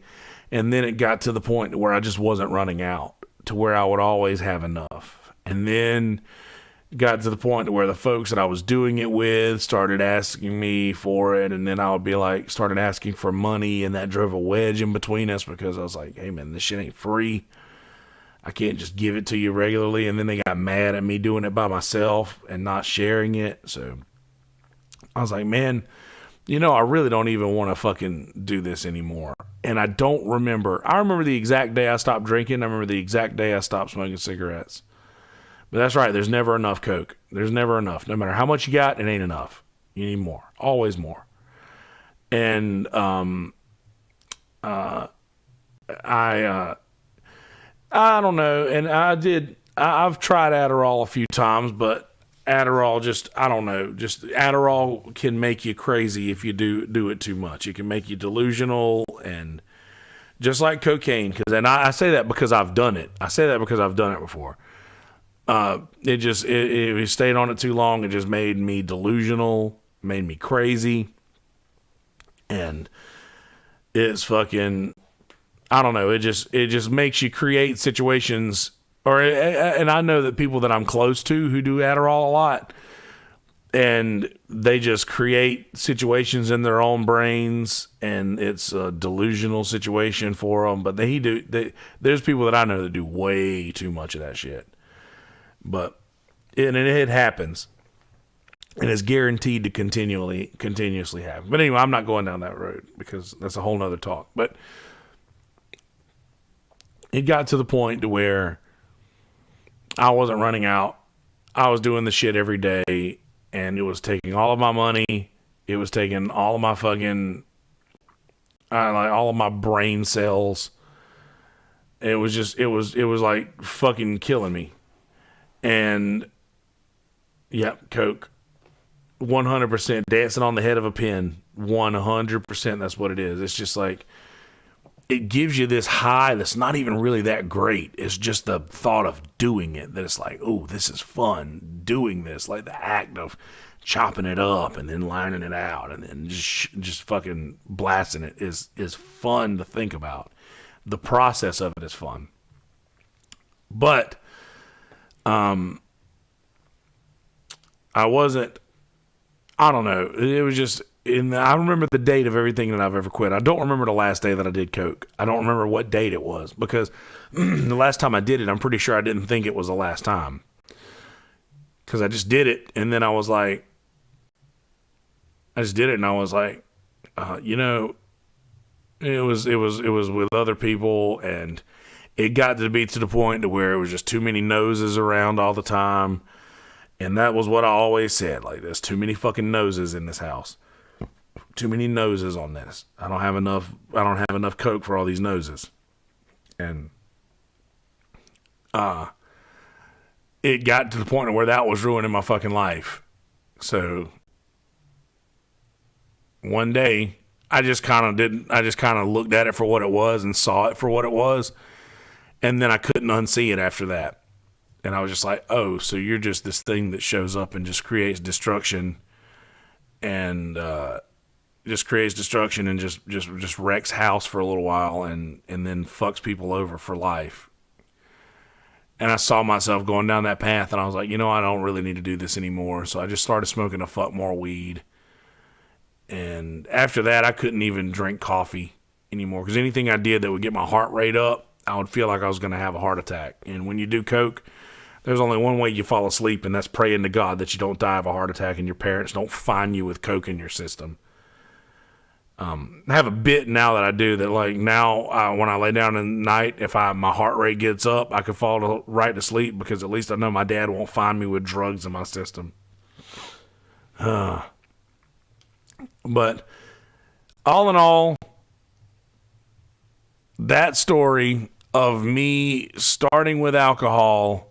And then it got to the point where I just wasn't running out, to where I would always have enough. And then got to the point where the folks that I was doing it with started asking me for it, and then I would be like, started asking for money, and that drove a wedge in between us, because I was like, hey man, this shit ain't free. I can't just give it to you regularly. And then they got mad at me doing it by myself and not sharing it. So I was like, man, I really don't even want to fucking do this anymore. And I don't remember. I remember the exact day I stopped drinking. I remember the exact day I stopped smoking cigarettes. But that's right. There's never enough Coke. There's never enough. No matter how much you got, it ain't enough. You need more. Always more. And I don't know. And I've tried Adderall a few times, but Adderall I don't know. Just Adderall can make you crazy if you do it too much. It can make you delusional, and just like cocaine. And I say that because I've done it. I say that because I've done it before. If you stayed on it too long, it just made me delusional, made me crazy. And it's fucking, I don't know. It just makes you create situations, and I know that people that I'm close to who do Adderall a lot, and they just create situations in their own brains, and it's a delusional situation for them. But there's people that I know that do way too much of that shit. But it happens, and it's guaranteed to continuously happen. But anyway, I'm not going down that road, because that's a whole nother talk. But it got to the point to where I wasn't running out. I was doing the shit every day, and it was taking all of my money. It was taking all of my fucking, all of my brain cells. It was like fucking killing me. And yeah, Coke, 100%, dancing on the head of a pin, 100%. That's what it is. It's just like, it gives you this high that's not even really that great. It's just the thought of doing it that it's like, oh, this is fun doing this. Like the act of chopping it up and then lining it out and then just fucking blasting it is fun to think about. The process of it is fun. But I don't know. It was just, I remember the date of everything that I've ever quit. I don't remember the last day that I did Coke. I don't remember what date it was, because the last time I did it, I'm pretty sure I didn't think it was the last time, because I just did it. And then I was like, it was with other people, and it got to be to the point to where it was just too many noses around all the time. And that was what I always said. Like, there's too many fucking noses in this house. Too many noses on this. I don't have enough Coke for all these noses. And it got to the point where that was ruining my fucking life. So one day I just kind of looked at it for what it was and saw it for what it was. And then I couldn't unsee it after that. And I was just like, oh, so you're just this thing that shows up and just creates destruction, and just wrecks house for a little while, and then fucks people over for life. And I saw myself going down that path, and I was like, I don't really need to do this anymore. So I just started smoking a fuck more weed. And after that, I couldn't even drink coffee anymore, because anything I did that would get my heart rate up, I would feel like I was going to have a heart attack. And when you do Coke, there's only one way you fall asleep, and that's praying to God that you don't die of a heart attack and your parents don't find you with Coke in your system. I have a bit now that I do that, like, now when I lay down at night, if my heart rate gets up, I can fall right to sleep, because at least I know my dad won't find me with drugs in my system. But all in all, that story of me starting with alcohol,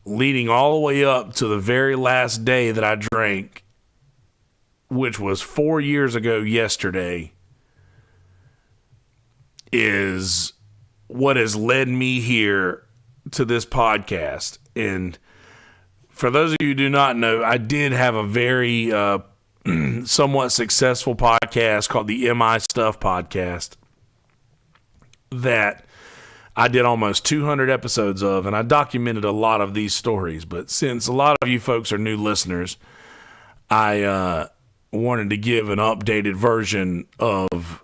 leading all the way up to the very last day that I drank, which was 4 years ago yesterday, is what has led me here to this podcast. And for those of you who do not know, I did have a very somewhat successful podcast called the MI Stuff Podcast. that I did almost 200 episodes of, and I documented a lot of these stories. But since a lot of you folks are new listeners, I wanted to give an updated version of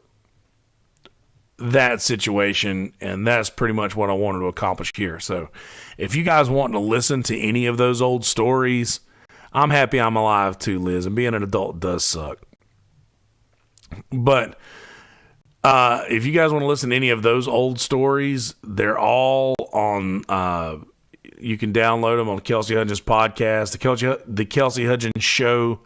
that situation, and that's pretty much what I wanted to accomplish here. So if you guys want to listen to any of those old stories, I'm happy I'm alive too, Liz, and being an adult does suck. But if you guys want to listen to any of those old stories, they're all on, you can download them on Kelsey Hudgins podcast, the Kelsey Hudgins Show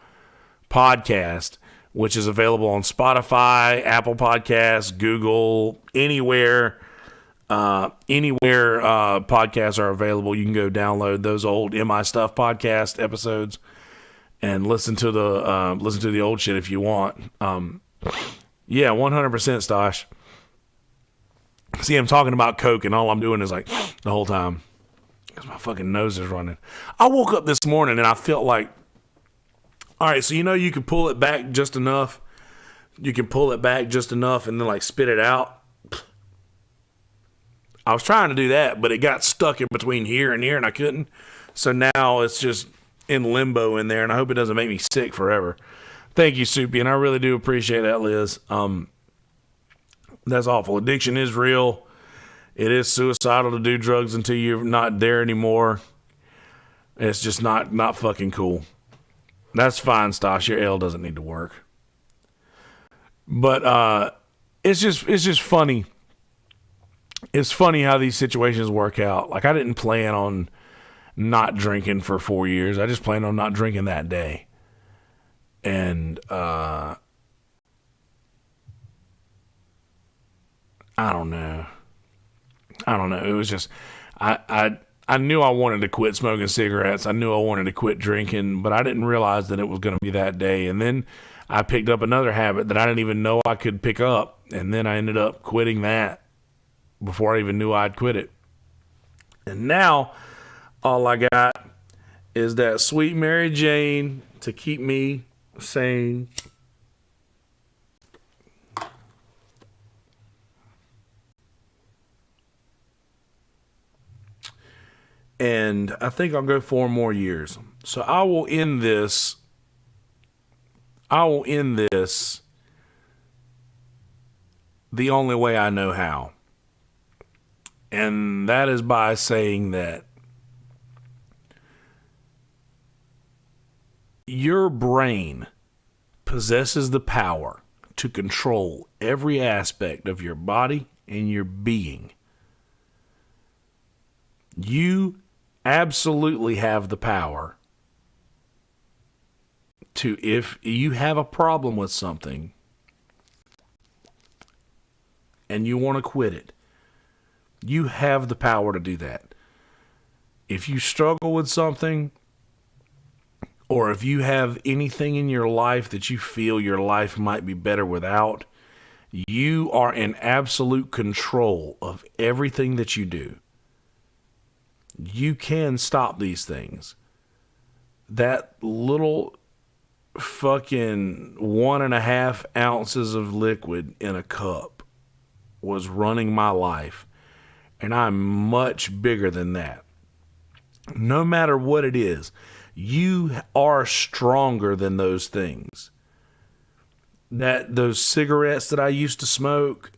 podcast, which is available on Spotify, Apple Podcasts, Google, anywhere podcasts are available. You can go download those old MI Stuff podcast episodes and listen to the old shit if you want. Yeah, 100% Stosh. See, I'm talking about Coke, and all I'm doing is like the whole time because my fucking nose is running. I woke up this morning and I felt like, all right, so you can pull it back just enough. You can pull it back just enough and then like spit it out. I was trying to do that, but it got stuck in between here and here, and I couldn't. So now it's just in limbo in there, and I hope it doesn't make me sick forever. Thank you, Soupy, and I really do appreciate that, Liz. That's awful. Addiction is real. It is suicidal to do drugs until you're not there anymore. It's just not fucking cool. That's fine, Stosh. Your L doesn't need to work. But it's just funny. It's funny how these situations work out. Like, I didn't plan on not drinking for 4 years. I just planned on not drinking that day. And I don't know. It was just I knew I wanted to quit smoking cigarettes. I knew I wanted to quit drinking, but I didn't realize that it was going to be that day. And then I picked up another habit that I didn't even know I could pick up. And then I ended up quitting that before I even knew I'd quit it. And now all I got is that sweet Mary Jane to keep me sane. And I think I'll go 4 more years. So I will end this the only way I know how. And that is by saying that your brain possesses the power to control every aspect of your body and your being. You absolutely have the power to, if you have a problem with something and you want to quit it, you have the power to do that. If you struggle with something, or if you have anything in your life that you feel your life might be better without, you are in absolute control of everything that you do. You can stop these things. That little fucking 1.5 ounces of liquid in a cup was running my life. And I'm much bigger than that. No matter what it is, you are stronger than those things. Those cigarettes that I used to smoke,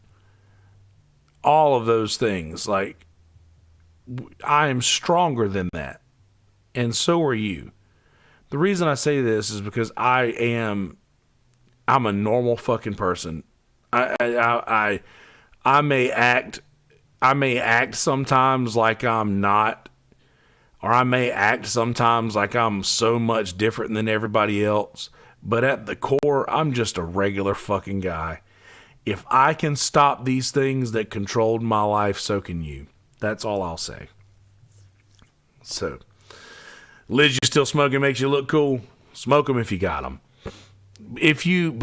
all of those things, like, I am stronger than that. And so are you. The reason I say this is because I'm a normal fucking person. I may act sometimes like I'm not, or I may act sometimes like I'm so much different than everybody else, but at the core, I'm just a regular fucking guy. If I can stop these things that controlled my life, so can you. That's all I'll say. So, Liz, you still smoking makes you look cool? Smoke them if you got them. If you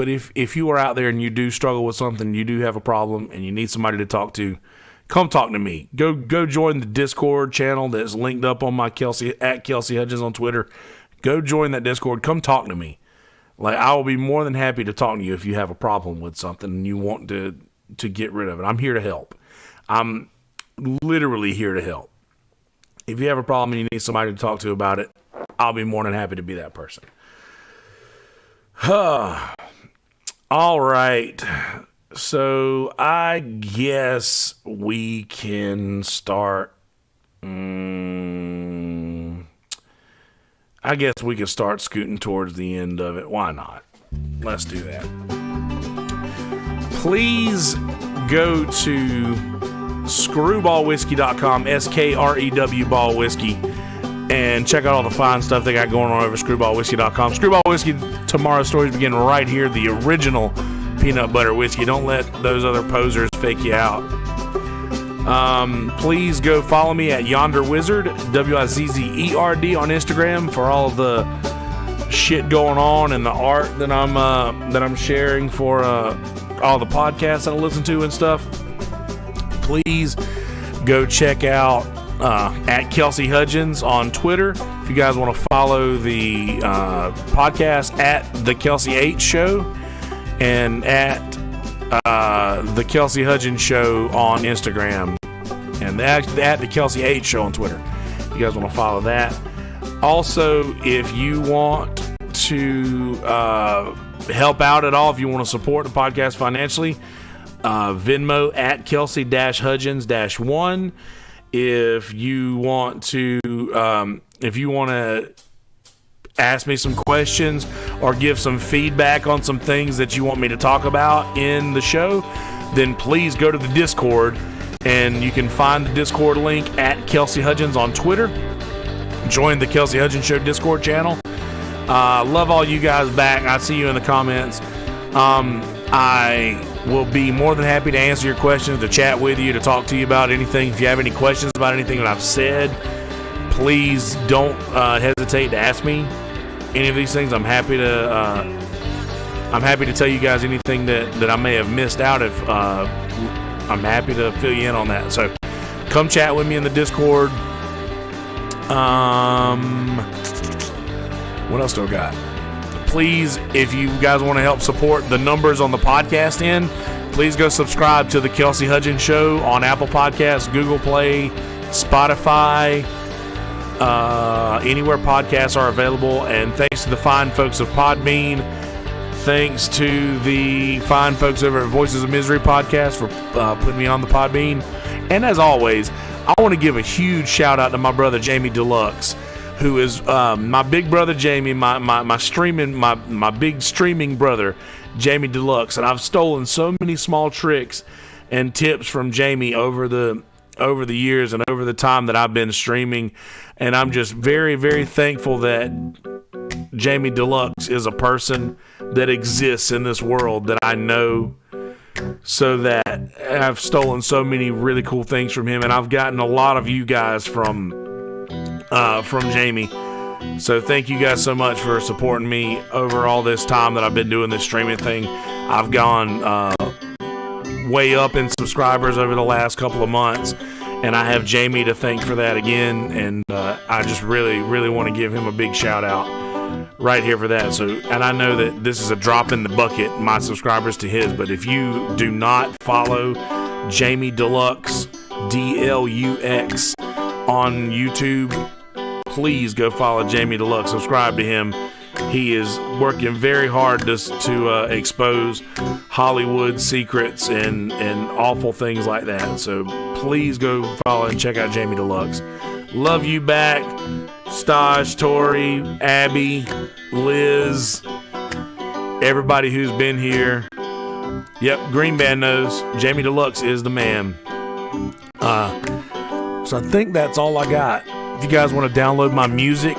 are out there and you do struggle with something, you do have a problem, and you need somebody to talk to, come talk to me. Go join the Discord channel that's linked up on my Kelsey Hudgins on Twitter. Go join that Discord. Come talk to me. Like, I will be more than happy to talk to you if you have a problem with something and you want to get rid of it. I'm here to help. I'm literally here to help. If you have a problem and you need somebody to talk to about it, I'll be more than happy to be that person. All right. So I guess we can start. I guess we can start scooting towards the end of it. Why not? Let's do that. Please go to screwballwhiskey.com, SKREW Ball Whiskey, and check out all the fine stuff they got going on over screwballwhiskey.com. Screwball Whiskey, tomorrow's stories begin right here, the original peanut butter whiskey. Don't let those other posers fake you out. Please go follow me at Yonder Wizard, WIZZERD on Instagram for all of the shit going on and the art that I'm sharing for all the podcasts that I listen to and stuff. Please go check out at Kelsey Hudgins on Twitter. If you guys want to follow the podcast at the Kelsey H Show and at the Kelsey Hudgins Show on Instagram, and at the Kelsey H Show on Twitter. You guys want to follow that. Also, if you want to help out at all, if you want to support the podcast financially, Venmo at Kelsey-Hudgins-1. If you want to ask me some questions or give some feedback on some things that you want me to talk about in the show, then please go to the Discord, and you can find the Discord link at Kelsey Hudgins on Twitter. Join the Kelsey Hudgins Show Discord channel. Love all you guys back. I see you in the comments. I will be more than happy to answer your questions, to chat with you, to talk to you about anything. If you have any questions about anything that I've said, please don't hesitate to ask me any of these things. I'm happy to tell you guys anything that I may have missed out. If I'm happy to fill you in on that. So come chat with me in the Discord. What else do I got? Please, if you guys want to help support the numbers on the podcast end, please go subscribe to the Kelsey Hudgins Show on Apple Podcasts, Google Play, Spotify, anywhere podcasts are available. And thanks to the fine folks of Podbean, thanks to the fine folks over at Voices of Misery podcast for putting me on the Podbean. And as always, I want to give a huge shout out to my brother Jamie Deluxe, who is my big brother Jamie, my big streaming brother Jamie Deluxe. And I've stolen so many small tricks and tips from Jamie over the years and over the time that I've been streaming. And I'm just very, very thankful that Jamie Deluxe is a person that exists in this world that I know, so that I've stolen so many really cool things from him, and I've gotten a lot of you guys from Jamie. So thank you guys so much for supporting me over all this time that I've been doing this streaming thing. I've gone way up in subscribers over the last couple of months, and I have Jamie to thank for that again, and I just really, really want to give him a big shout out right here for that. So, and I know that this is a drop in the bucket, my subscribers to his, but if you do not follow Jamie Deluxe, DLUX, on YouTube, please go follow Jamie Deluxe. Subscribe to him. He is working very hard to expose Hollywood secrets and awful things like that. So please go follow and check out Jamie Deluxe. Love you back, Staj, Tori, Abby, Liz, everybody who's been here. Yep, Green Band knows Jamie Deluxe is the man. So I think that's all I got. If you guys want to download my music,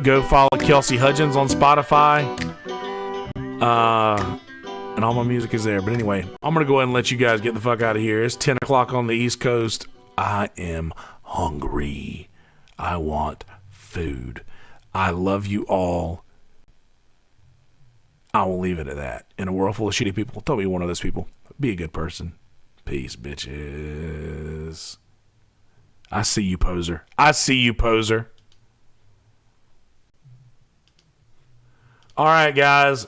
go follow Kelsey Hudgins on Spotify. And all my music is there. But anyway, I'm going to go ahead and let you guys get the fuck out of here. It's 10 o'clock on the East Coast. I am hungry. I want food. I love you all. I will leave it at that. In a world full of shitty people, don't be one of those people. Be a good person. Peace, bitches. I see you, poser. I see you, poser. All right, guys.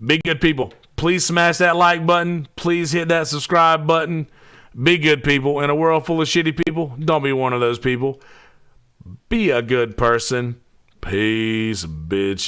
Be good people. Please smash that like button. Please hit that subscribe button. Be good people. In a world full of shitty people, don't be one of those people. Be a good person. Peace, bitches.